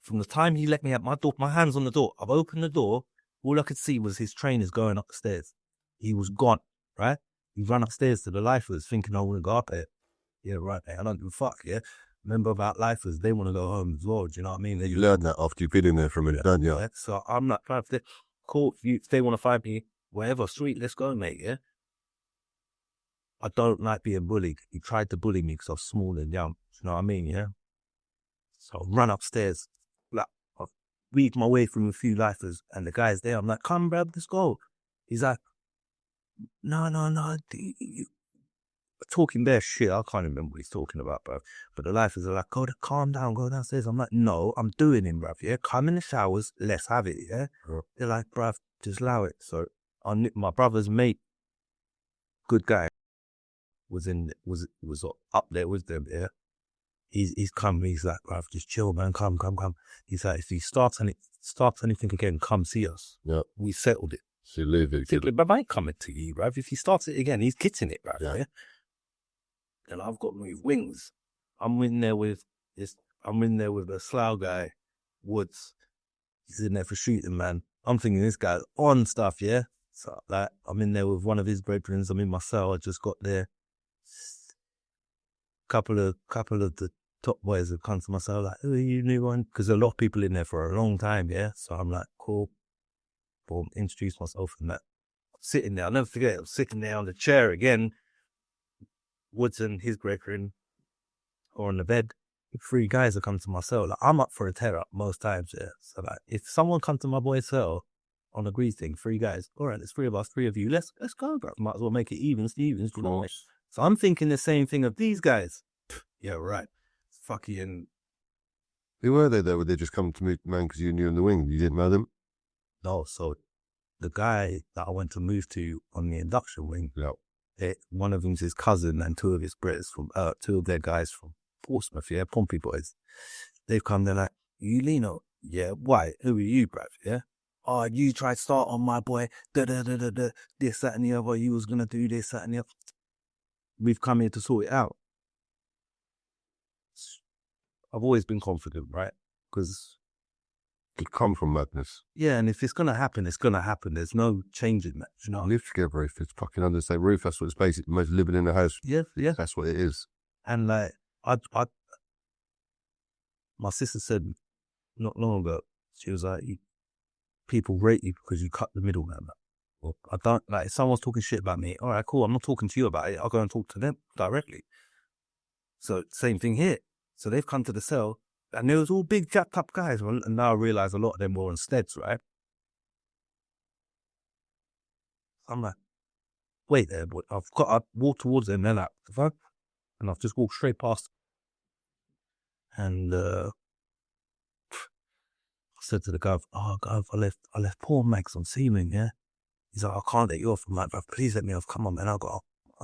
From the time he let me out, my hand's on the door. I've opened the door. All I could see was his trainers going up the stairs. He was gone, right? He ran upstairs to the lifers thinking I want to go up there. Yeah, right, mate. I don't give a fuck, yeah? Remember about lifers, they want to go home as well, do you know what I mean? You learn that after you've been in there for a minute, don't you? Yeah? So I'm not, cool, if they want to find me, wherever, sweet, let's go, mate, yeah? I don't like being bullied. He tried to bully me because I was small and young, do you know what I mean, yeah? So I run upstairs, like, I've weaved my way through a few lifers, and the guy's there. I'm like, come, bruv, let's go. He's like, no, talking bare shit. I can't remember what he's talking about, bruv. But the lifers are like, calm down, go downstairs. I'm like, no, I'm doing him, bruv, yeah? Come in the showers, let's have it, yeah? They're like, bruv, just allow it. So my brother's mate, good guy, was up there with them, yeah? he's come. He's like, bruv, just chill, man. Come. He's like, if he starts anything again, come see us. Yeah. We settled it. So you leave it. But I ain't coming to you, bruv. If he starts it again, he's kitting it, bruv. Yeah. Yeah. And I've got my wings. I'm in there with a Slough guy, Woods. He's in there for shooting, man. I'm thinking this guy's on stuff, yeah. So like, I'm in there with one of his brethren. I'm in my cell. I just got there. Couple of the top boys have come to my cell, like, who are you, new one? Because a lot of people in there for a long time, yeah. So I'm like, cool. Boom, introduce myself and that. Sitting there, I'll never forget. I was sitting there on the chair again. Woods and his brethren are on the bed. 3 guys have come to my cell. Like, I'm up for a tear up most times, yeah. So like, if someone comes to my boy's cell on a grease thing, 3 guys, all right, there's 3 of us, 3 of you, let's go, bro. Might as well make it even, Stevens. You know what I mean? So I'm thinking the same thing of these guys. Yeah, right. Fucking. Who were they though? Would they just come to meet man because you knew in the wing? You didn't know them? No, so the guy that I went to move to on the induction wing, one of them's his cousin and 2 of his brothers from 2 of their guys from Portsmouth, yeah, Pompey boys. They've come, they're like, you Leano? Yeah, why? Who are you, bruv? Yeah. Oh, you tried to start on my boy, this, that and the other, you was gonna do this, that and the other. We've come here to sort it out. I've always been confident, right? Because Could come from madness. yeah, and if it's gonna happen, it's gonna happen. There's no changing that, you know. Live together if it's fucking under the same roof. That's what it's basically. Most living in a house. Yeah. That's what it is. And like, my sister said not long ago, she was like, people rate you because you cut the middleman. Well, I don't, like, if someone's talking shit about me, all right, cool, I'm not talking to you about it. I'll go and talk to them directly. So same thing here. So they've come to the cell, and there was all big jacked up guys. And now I realize a lot of them were on steads, right? I'm like, wait there, but I walked towards them, and they're like, the fuck? And I've just walked straight past. And I said to the guy, oh, Gov, I left porn mags on Seaman, yeah? He's like, I can't let you off. I'm like, bro, please let me off. Come on, man. I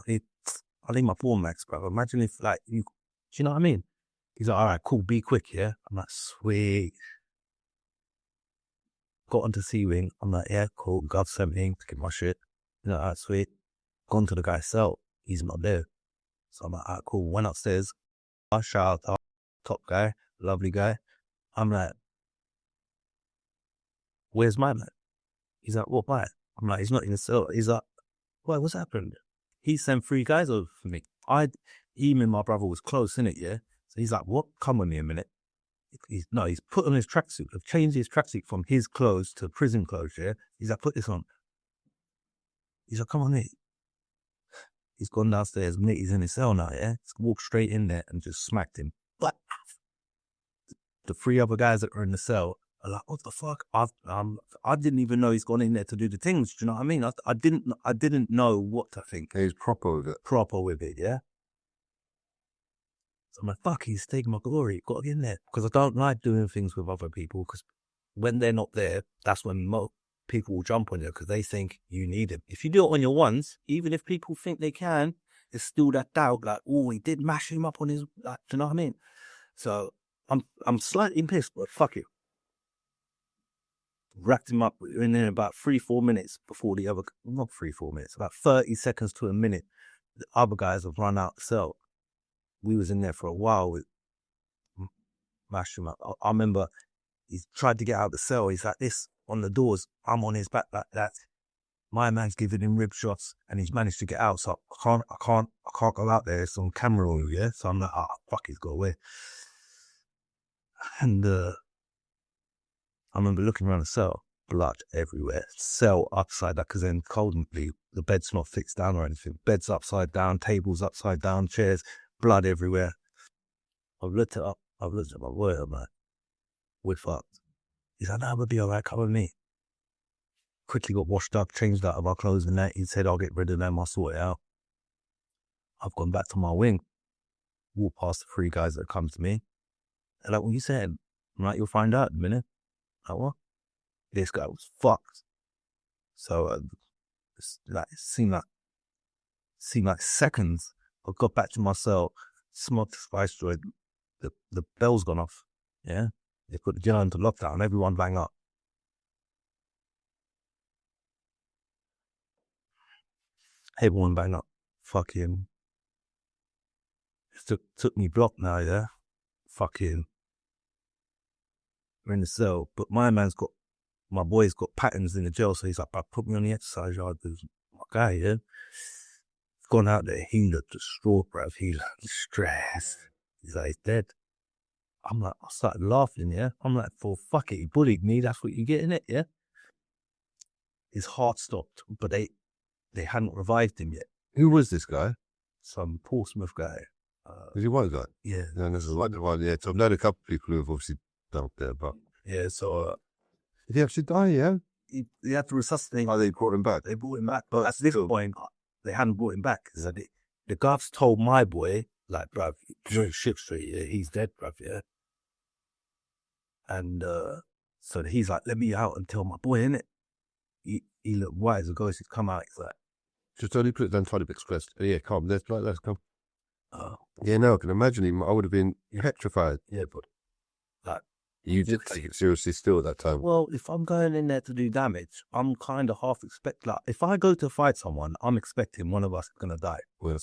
need my porn mags, bro. Imagine if, like, do you know what I mean? He's like, all right, cool, be quick, yeah? I'm like, sweet. Got onto C-Wing. I'm like, yeah, cool. Gov sent me to get my shit. He's like, all right, sweet. Gone to the guy's cell. He's not there. So I'm like, all right, cool. Went upstairs. I shout out, top guy, lovely guy. I'm like, where's my man? He's like, what, why? I'm like, he's not in the cell. He's like, why, what's happened? He sent 3 guys over for me. Him and my brother was close, innit, yeah? So he's like, what? Come on here a minute. He's put on his tracksuit. I've changed his tracksuit from his clothes to prison clothes, yeah? He's like, put this on. He's like, come on here. He's gone downstairs, mate, he's in his cell now, yeah? He's walked straight in there and just smacked him. But the 3 other guys that are in the cell are like, what the fuck? I didn't even know he's gone in there to do the things, do you know what I mean? I didn't know what to think. He's proper with it. Proper with it, yeah? So I'm like, fuck, he's taking my glory. Got to get in there. Because I don't like doing things with other people, because when they're not there, that's when people will jump on you because they think you need him. If you do it on your ones, even if people think they can, there's still that doubt, like, oh, he did mash him up on his, like, do you know what I mean? So I'm slightly pissed, but fuck you. Wrapped him up in about 3-4 minutes before the other, not 3-4 minutes, about 30 seconds to a minute, the other guys have run out the cell. We was in there for a while with mashed him up. I remember he tried to get out of the cell. He's like this on the doors. I'm on his back like that. My man's giving him rib shots and he's managed to get out. So I can't go out there. It's on camera, yeah? So I'm like, fuck, he's got away. And I remember looking around the cell, blood everywhere. Cell upside down, because then coldly, the bed's not fixed down or anything. Bed's upside down, tables upside down, chairs, blood everywhere. I've looked at my boy, I'm like, we're fucked. He's like, no, we'll be all right, come with me. Quickly got washed up, changed out of our clothes and that. He said, I'll get rid of them, I'll sort it out. I've gone back to my wing, walked past the 3 guys that come to me. They're like, what you said? I'm like, you'll find out in a minute. Like, what? This guy was fucked. So it seemed like seconds. I got back to my cell, smoked the spice joint. the bell's gone off. Yeah, they put the jail into lockdown. Everyone bang up. Everyone bang up. Fucking. It took me block now. Yeah, fucking. We're in the cell, but my boy's got patterns in the jail, so he's like, "Bruv, put me on the exercise yard." There's my guy, yeah. Gone out there, he looked distraught, bruv. He looked stressed. He's like, he's dead. I'm like, I started laughing, yeah. I'm like, for fuck it, he bullied me. That's what you get in it, yeah. His heart stopped, but they hadn't revived him yet. Who was this guy? Some Portsmouth guy. Was he white guy? Yeah. No, this is a white one. Yeah, so I've known a couple of people who have obviously done there, but Yeah, so did he actually die? Yeah. he had to resuscitate. Oh, they brought him back. They brought him back, but at this point, they hadn't brought him back. So the guards told my boy, like, bruv, ship straight, yeah, he's dead, bruv, yeah. And so he's like, let me out and tell my boy, innit? He looked white as a ghost. He'd come out, he's like, Just only put it down tiny bit stressed. Yeah, come. Let's come. oh, Yeah, no, I can imagine him. I would have been petrified. yeah, but like, You did take it seriously still at that time. well, if I'm going in there to do damage, I'm kind of half expect, like, if I go to fight someone, I'm expecting one of us is gonna die. Well,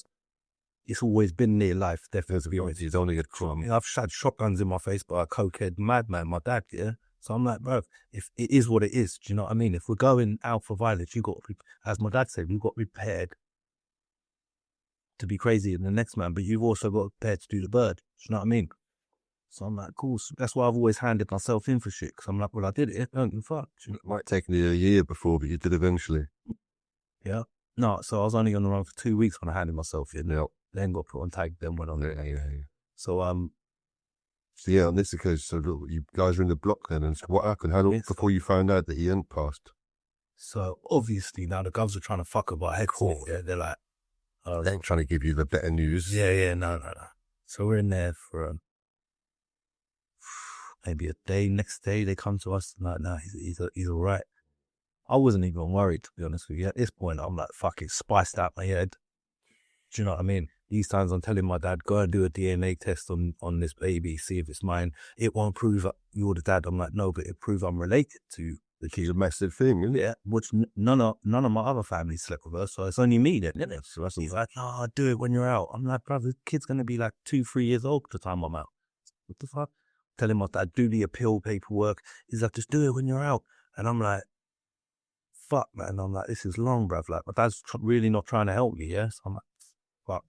It's always been near life, definitely. to be honest, he's only a crumb. I mean, I've had shotguns in my face by a cokehead madman, my dad, yeah? So I'm like, bro, if it is what it is, do you know what I mean? If we're going out for violence, you got to, as my dad said, you've got to be prepared to be crazy in the next man, but you've also got to be prepared to do the bird. Do you know what I mean? So I'm like, cool. So that's why I've always handed myself in for shit, because I'm like, well, I did it. Don't give a fuck. Do you It might take me a year before, but you did eventually. Yeah. No, so I was only on the run for 2 weeks when I handed myself in. Yeah. Then got put on tag, then went on. Yeah. So, So yeah, on this occasion, so look, you guys were in the block then, and so what happened? How long Yes. before you found out that he hadn't passed? so obviously now the govs are trying to fuck about head court. Yeah, they're like, They're trying to give you the better news. yeah, no. So we're in there for maybe a day. Next day they come to us and like, nah, he's all right. I wasn't even worried, to be honest with you. At this point, I'm like, fuck it, spiced out my head. Do you know what I mean? These times I'm telling my dad, go and do a DNA test on this baby, see if it's mine. It won't prove you're the dad. I'm like, no, but it proves I'm related to the kid. It's a massive thing, isn't it? Yeah, which none of my other family slept with her, so it's only me then, isn't it? So that's He's like, no, do it when you're out. I'm like, brother, the kid's going to be like 2-3 years old at the time I'm out. What the fuck? Telling my dad, do the appeal paperwork. He's like, just do it when you're out. And I'm like, fuck, man. I'm like, this is long, bruv. Like, my dad's really not trying to help me, yeah? So I'm like, fuck.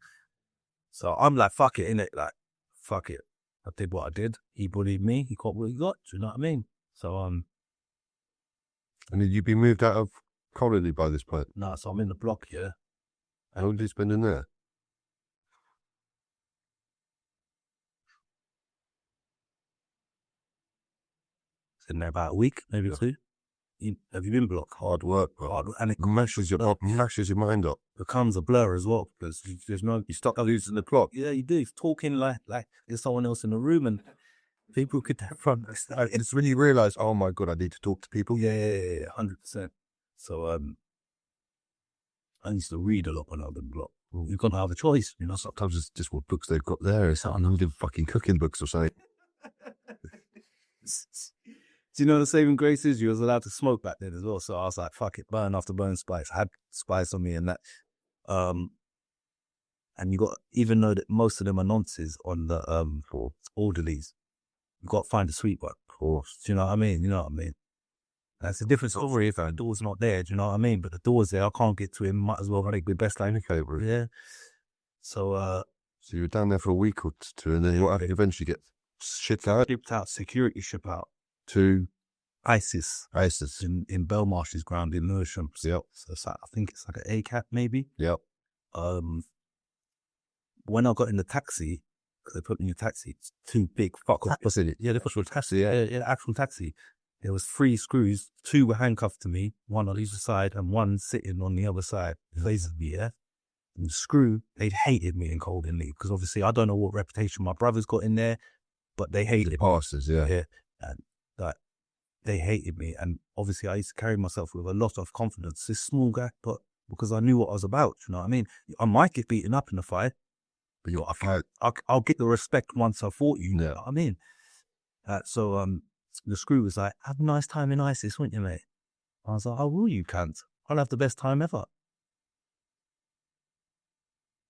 So I'm like, fuck it, innit? Like, fuck it. I did what I did. He bullied me. He got what he got. Do you know what I mean? So, And had you been moved out of Colony by this point? no, so I'm in the block, yeah. How long did you spend in there? In there about a week, maybe Yeah. 2. Have you been blocked? Hard work, bro. Hard, and it Mashes your mind up. becomes a blur as well because there's no. You stop losing the plot. Yeah, you do. He's talking like there's someone else in the room, and people could front. It's when you realise, oh my God, I need to talk to people. Yeah, 100%. So I used to read a lot when I was in the block. You've got to have a choice, you know. Sometimes it's just what books they've got there. It's unloaded fucking cooking books or something. Do you know the saving grace is you was allowed to smoke back then as well? So I was like, fuck it, burn after burn spice. I had spice on me and that. And you got, even though that most of them are nonces on the orderlies, you got to find a sweet one. Of course. Do you know what I mean? You know what I mean? That's a different story if the door's not there. Do you know what I mean? But the door's there. I can't get to him. Might as well make the best line. Okay, bro. Yeah. So So you were down there for a week or two, and then what happened? Eventually get shipped out shipped out, security ship out to ISIS ISIS. in Belmarsh's ground in Lewisham. Yep. So it's like, I think it's like an ACAT maybe. Yep. When I got in the taxi, because they put me in a taxi, it's too big. Fuck off. Was it? Yeah, they put me in a taxi. Yeah, actual taxi. There was 3 screws. 2 were handcuffed to me, 1 on either side, and 1 sitting on the other side, facing me. Yeah. And the screw, they'd hated me in Golden League because obviously I don't know what reputation my brothers got in there, but they hated me. Passes, yeah. Yeah, and like they hated me, and obviously I used to carry myself with a lot of confidence. This small guy, but because I knew what I was about, you know what I mean? I might get beaten up in a fight, But you're I'll get the respect once I fought you. Yeah. You know what I mean? So the screw was like, have a nice time in ISIS, won't you, mate? I was like, I will, you cunt. I'll have the best time ever.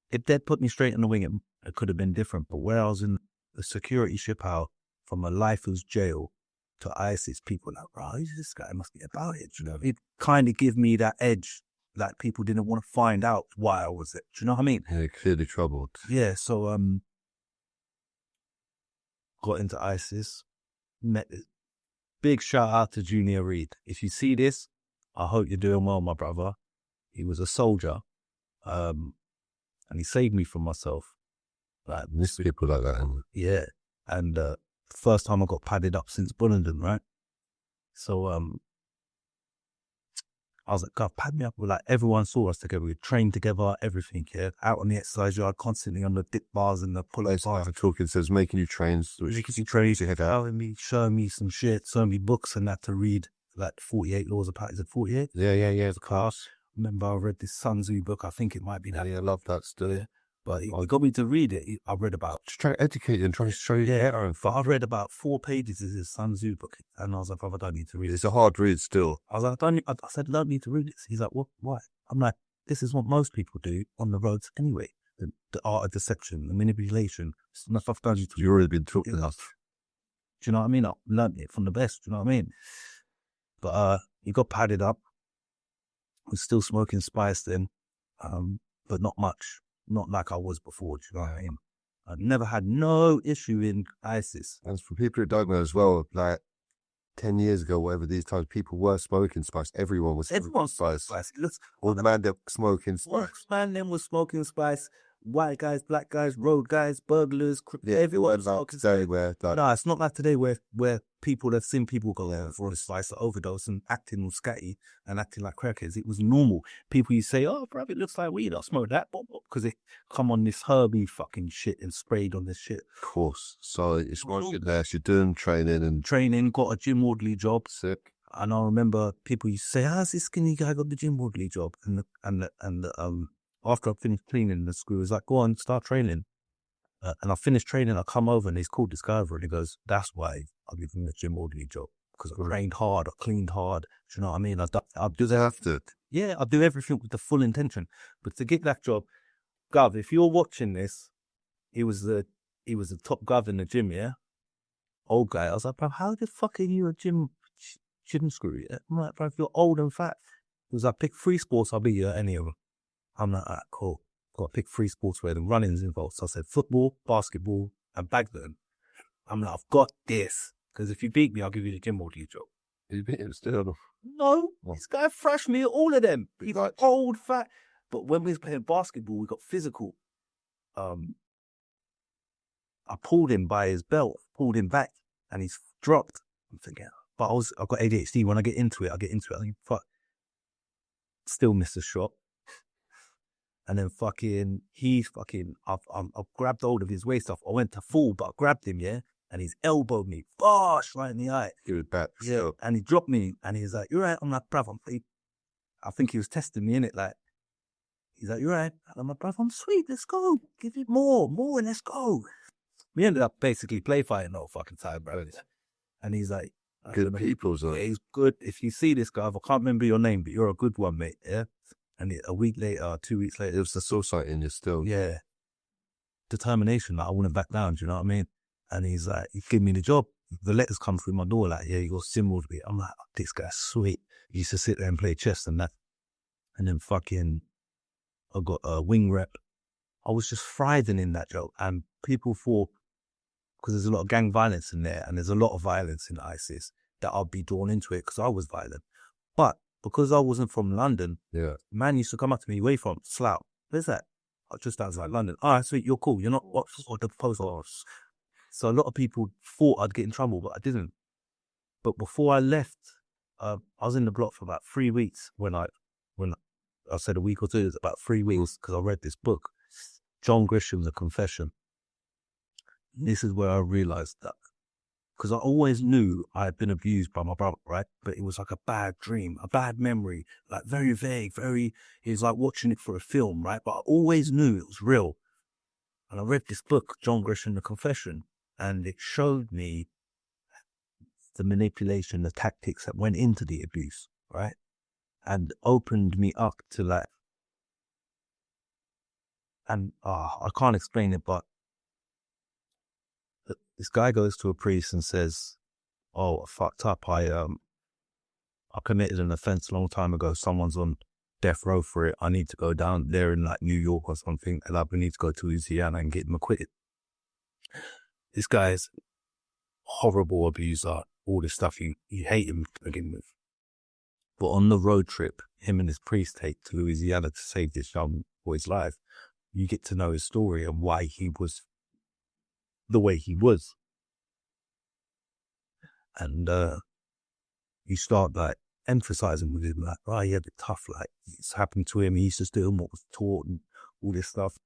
If they'd put me straight in the wing, it could have been different. But where I was in the security ship out from a lifer's jail to ISIS, people were like, bro, who's this guy? Must be about it. You know, it kind of gave me that edge that people didn't want to find out why I was it. Do you know what I mean? Yeah, clearly troubled. Yeah. So got into ISIS, met this. Big shout out to Junior Reed. If you see this, I hope you're doing well, my brother. He was a soldier, and he saved me from myself. Like, There's people like that. yeah. And first time I got padded up since Bullingdon, right? So I was like, God, pad me up. Like, everyone saw us together. We trained together, everything, yeah. Out on the exercise yard, constantly on the dip bars and the pull-up bars. Talking says making you train. Making you train, showing me some shit, showing me books and that to read, like 48 Laws of Power. Is it 48? Yeah. The class. Remember, I read this Sun Tzu book. I think it might be that. Yeah, I love that still. Yeah. But he got me to read it. I read about... Just trying to educate you and trying to show you. Yeah, but I read about 4 pages of his Sun Tzu book. And I was like, brother, I don't need to read it. It's a hard read still. I was like, I said, I don't need to read this. He's like, what? Why? I'm like, this is what most people do on the roads anyway. The art of deception, the manipulation. It's not stuff that You've already been taught enough. Do you know what I mean? I learned it from the best. Do you know what I mean? But he got padded up. I was still smoking spice then, but not much. Not like I was before. Do you know what I mean? I never had no issue in ISIS. And for people who don't know as well, like 10 years ago, whatever these times, people were smoking spice. Everyone was smoking spice. All the man that was smoking spice. Man, them was smoking spice. White guys, black guys, road guys, burglars, everyone's smoking spice. No, it's not like today where people have seen people go there for a spice or overdose and acting all scatty and acting like crackheads. It was normal. People you say, oh, bro, it looks like weed. I'll smoke that. Because they come on this herby fucking shit and sprayed on this shit. Of course. So you're smoking there, you're doing training, got a gym orderly job. Sick. And I remember people used to say, how's this skinny guy got the gym orderly job? And after I finished cleaning, the screw was like, go on, start training. And I finished training, I come over and he's called this guy over and he goes, that's why I'll give him the gym orderly job. Because I trained hard, I cleaned hard. Do you know what I mean? I do that. Yeah, I do everything with the full intention. But to get that job, Gov, if you're watching this, he was the top Gov in the gym, yeah? Old guy. I was like, bro, how the fuck are you a gym screw? Yeah? I'm like, bro, if you're old and fat. He was like, pick 3 sports, I'll be you at any of them. I'm like, alright, cool. Got to pick 3 sports where the running's involved. So I said football, basketball, and badminton. I'm like, I've got this. Because if you beat me, I'll give you the gym orderly job. You beat him still? No, this guy thrashed me at all of them. He's like old, fat. But when we was playing basketball, we got physical. I pulled him by his belt, pulled him back, and he's dropped. I'm thinking, but I've got ADHD. When I get into it, I think, fuck. Still missed a shot. And then I've grabbed hold of his waist off. I went to fall, but I grabbed him, yeah? And he's elbowed me, bosh, right in the eye. He was back. Yeah. Still. And he dropped me, and he's like, you're right. I'm like, bruv, I think he was testing me, innit? Like, he's like, you're right. I'm like, bruv, I'm sweet. Let's go. Give it more, and let's go. We ended up basically play fighting all fucking time, bro. And he's like, good people, so. Yeah, he's good. If you see this guy, I can't remember your name, but you're a good one, mate, yeah? And a week later, 2 weeks later, It was the suicide in you still. yeah, determination. Like, I wouldn't back down. Do you know what I mean? And he's like, he gave me the job. The letters come through my door. Like, yeah, you got sim with me. I'm like, oh, this guy's sweet. He used to sit there and play chess and that. And then I got a wing rep. I was just thriving in that job. And people thought, because there's a lot of gang violence in there, and there's a lot of violence in ISIS, that I'd be drawn into it because I was violent. But because I wasn't from London, Yeah. man used to come up to me, where you from? Slough. Where's that? I just outside London. All right, sweet, you're cool. You're not what the post office. So a lot of people thought I'd get in trouble, but I didn't. But before I left, I was in the block for about 3 weeks. When I said a week or two, it was about 3 weeks because I read this book, John Grisham's A Confession. This is where I realized that, because I always knew I had been abused by my brother, right? But it was like a bad dream, a bad memory, like very vague, it was like watching it for a film, right? But I always knew it was real. And I read this book, John Grisham, The Confession, and it showed me the manipulation, the tactics that went into the abuse, right? And opened me up to like, and I can't explain it, but this guy goes to a priest and says, "Oh, I fucked up. I committed an offense a long time ago. Someone's on death row for it. I need to go down there in like New York or something, and I need to go to Louisiana and get him acquitted." This guy's horrible abuser, all this stuff. You hate him to begin with. But on the road trip, him and his priest take to Louisiana to save this young boy's life. You get to know his story and why he was the way he was. And you start like emphasizing with him, like, oh, yeah, it's tough, like it's happened to him, he's just doing what was taught and all this stuff.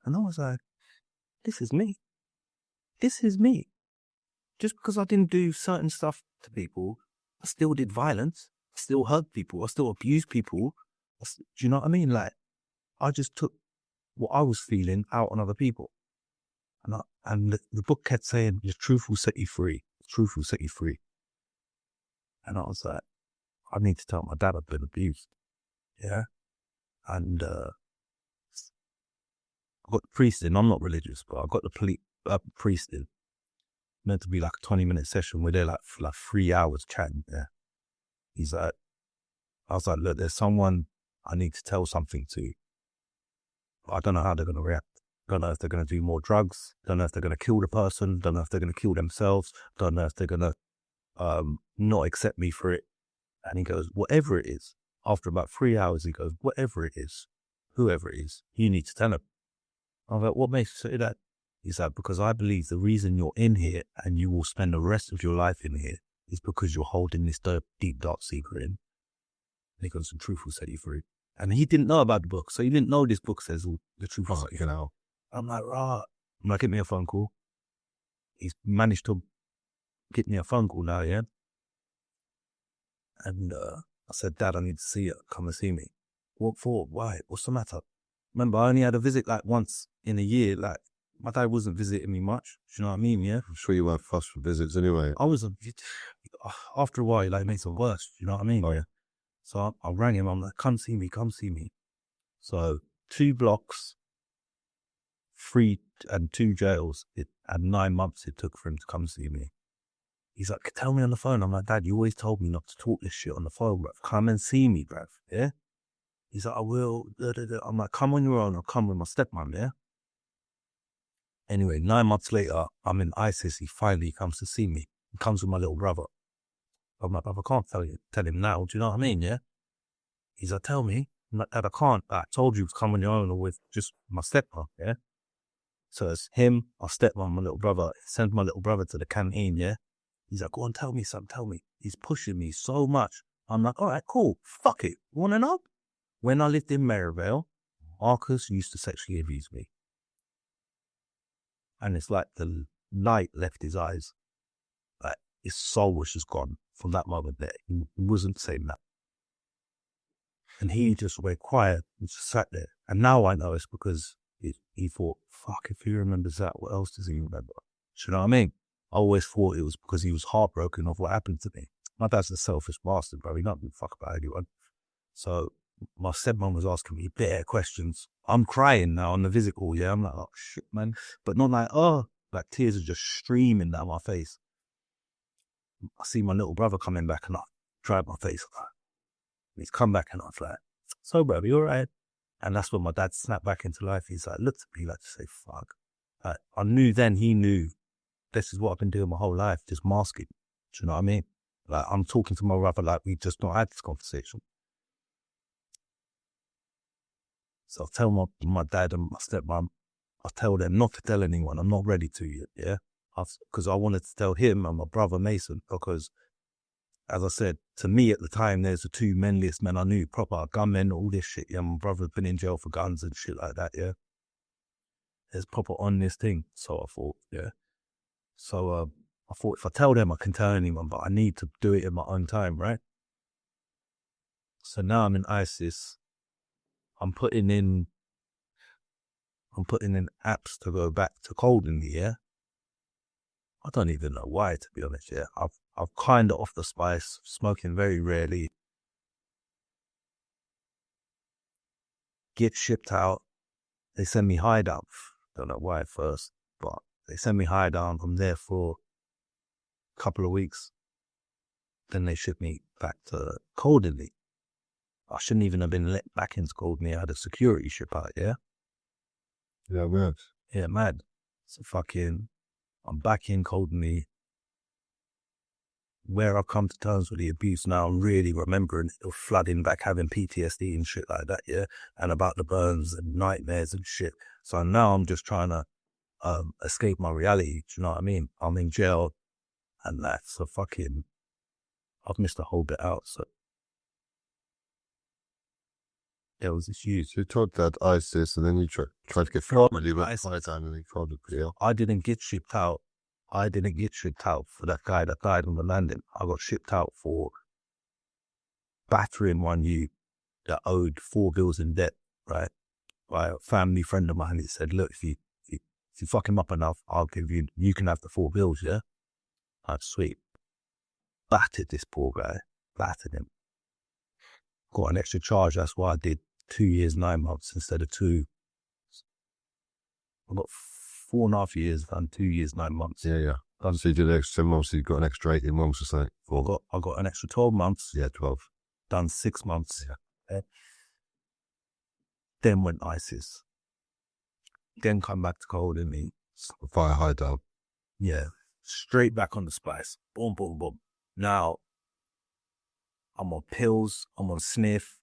And I was like, this is me. This is me. Just because I didn't do certain stuff to people, I still did violence, I still hurt people, I still abused people. Do you know what I mean? Like, I just took what I was feeling out on other people. And the book kept saying, the truth will set you free. The truth will set you free. And I was like, I need to tell my dad I've been abused. Yeah. And I got the priest in. I'm not religious, but I got the priest in. Meant to be like a 20-minute session. We're there for like 3 hours chatting. Yeah. He's like, I was like, look, there's someone I need to tell something to. But I don't know how they're going to react. Don't know if they're going to do more drugs. Don't know if they're going to kill the person. Don't know if they're going to kill themselves. Don't know if they're going to not accept me for it. And he goes, whatever it is. After about 3 hours, he goes, whatever it is, whoever it is, you need to tell him. I was like, what makes you say that? He's like, because I believe the reason you're in here and you will spend the rest of your life in here is because you're holding this deep, dark secret in. And he goes, the truth will set you free. And he didn't know about the book. So he didn't know this book says the truth will set you free. I'm like, right. I'm like, get me a phone call. He's managed to get me a phone call now, yeah? And I said, Dad, I need to see you. Come and see me. What for? Why? What's the matter? Remember, I only had a visit like once in a year. Like, my dad wasn't visiting me much. Do you know what I mean? Yeah. I'm sure you weren't fussed for visits anyway. I was, after a while, like, it makes it worse. Do you know what I mean? Oh, yeah. So I rang him. I'm like, come see me, come see me. So 2 blocks, 3 and 2 jails. And 9 months it took for him to come see me. He's like, tell me on the phone. I'm like, Dad, you always told me not to talk this shit on the phone, bruv. Come and see me, bruv. Yeah? He's like, I will. I'm like, come on your own. I'll come with my stepmom, yeah? Anyway, 9 months later, I'm in ISIS. He finally comes to see me. He comes with my little brother. I'm like, Bruv, I can't tell him now. Do you know what I mean, yeah? He's like, tell me. I'm like, Dad, I can't. I told you to come on your own or with just my stepmom, yeah? So it's him, my stepmom, my little brother. He sends my little brother to the canteen, yeah? He's like, go on, tell me something, tell me. He's pushing me so much. I'm like, all right, cool. Fuck it. You want to know? When I lived in Maryvale, Marcus used to sexually abuse me. And it's like the light left his eyes. Like his soul was just gone from that moment there. He wasn't saying that. And he just went quiet and just sat there. And now I know it's because he thought, fuck, if he remembers that, what else does he remember? Do you know what I mean? I always thought it was because he was heartbroken of what happened to me. My dad's a selfish bastard, bro. He don't give a fuck about anyone. So my stepmom was asking me bare questions. I'm crying now on the visit call, yeah? I'm like, oh, shit, man. But not like, oh, like tears are just streaming down my face. I see my little brother coming back and I dried my face. And he's come back and I was like, so, bro, you all right? And that's when my dad snapped back into life. He's like, looked at me like to say, fuck. Like, I knew then he knew this is what I've been doing my whole life, just masking. Do you know what I mean? Like, I'm talking to my brother like we just not had this conversation. So I tell my dad and my stepmom, I tell them not to tell anyone. I'm not ready to yet, yeah? Because I wanted to tell him and my brother Mason because, as I said, to me at the time, there's the 2 manliest men I knew, proper gunmen, all this shit, yeah? My brother's been in jail for guns and shit like that, yeah? There's proper on this thing, so I thought, yeah? So I thought if I tell them, I can tell anyone, but I need to do it in my own time, right? So now I'm in ISIS. I'm putting in I'm putting in apps to go back to Coldenly, yeah? I don't even know why, to be honest, yeah? I've kind of off the spice, smoking very rarely. Get shipped out. They send me high down. Don't know why at first, but they send me high down. I'm there for a couple of weeks. Then they ship me back to Coldenly. I shouldn't even have been let back into Coldenly. I had a security ship out, yeah? Yeah, mad. Yeah, mad. So fucking, I'm back in Coldenly. Where I've come to terms with the abuse now, I'm really remembering it, flooding back, having PTSD and shit like that, yeah? And about the burns and nightmares and shit. So now I'm just trying to escape my reality, do you know what I mean? I'm in jail and that's a fucking, I've missed a whole bit out, so. There was this huge. So you told that ISIS, and then you tried to get Well, family with ISIS. Python, and he called it jail. I didn't get shipped out. I didn't get shipped out for that guy that died on the landing. I got shipped out for battering one youth that owed 4 bills in debt, right? By a family friend of mine. He said, look, if you fuck him up enough, I'll give you, you can have the 4 bills, yeah? That's sweet. Battered this poor guy. Battered him. Got an extra charge. That's why I did 2 years, 9 months instead of 2. I got 4.5 years and 2 years, 9 months. Yeah, yeah. So you did an extra 7 months, so you got an extra 18 months or something. I got an extra 12 months. Yeah, 12. Done 6 months. Yeah. Then went ISIS. Then come back to Coldenly. Fire hideout. Yeah. Straight back on the spice. Boom, boom, boom. Now, I'm on pills. I'm on sniff.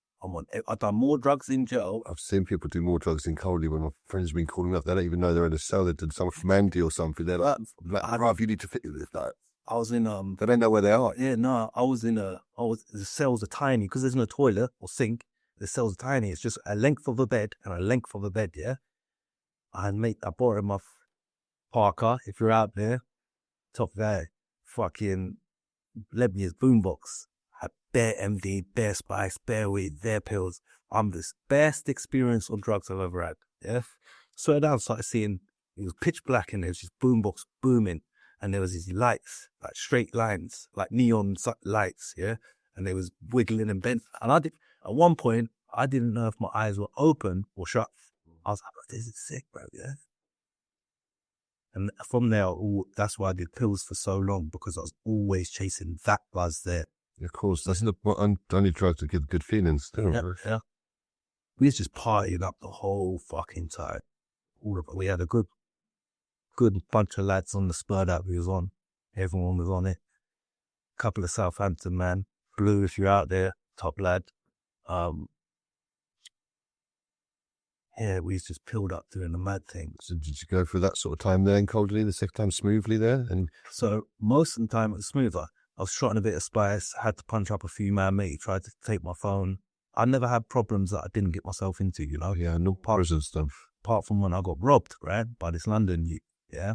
I've done more drugs in jail. I've seen people do more drugs in Coley when my friends have been calling up. They don't even know they're in a cell. They did something from Andy or something. They're like, Rav, you need to fit this. Like, I was in they don't know where they are. Yeah, no, the cells are tiny because there's no toilet or sink. The cells are tiny. It's just a length of a bed and a length of a bed, yeah? I bought him off Parker, if you're out there, top guy, fucking led me his boombox. Had bare MD, bare spice, bare weed, bare pills. I'm the best experience on drugs I've ever had, yeah? So I started seeing, it was pitch black and there was just boombox booming. And there was these lights, like straight lines, like neon lights, yeah? And they was wiggling and bent. And at one point, I didn't know if my eyes were open or shut. I was like, this is sick, bro, yeah? And from there, that's why I did pills for so long, because I was always chasing that buzz there. Of course, that's the only drug to give good feelings. Yeah. We was just partying up the whole fucking time. All of it. We had a good bunch of lads on the spur that we was on. Everyone was on it. Couple of Southampton, man. Blue, if you're out there, top lad. Yeah, we was just pilled up doing the mad thing. So did you go through that sort of time there in Coldenly, the second time smoothly there? And so most of the time it was smoother. I was trotting a bit of spice, had to punch up a few man mate, tried to take my phone. I never had problems that I didn't get myself into, you know? yeah, no prison stuff. Apart from when I got robbed, right, by this London youth, yeah?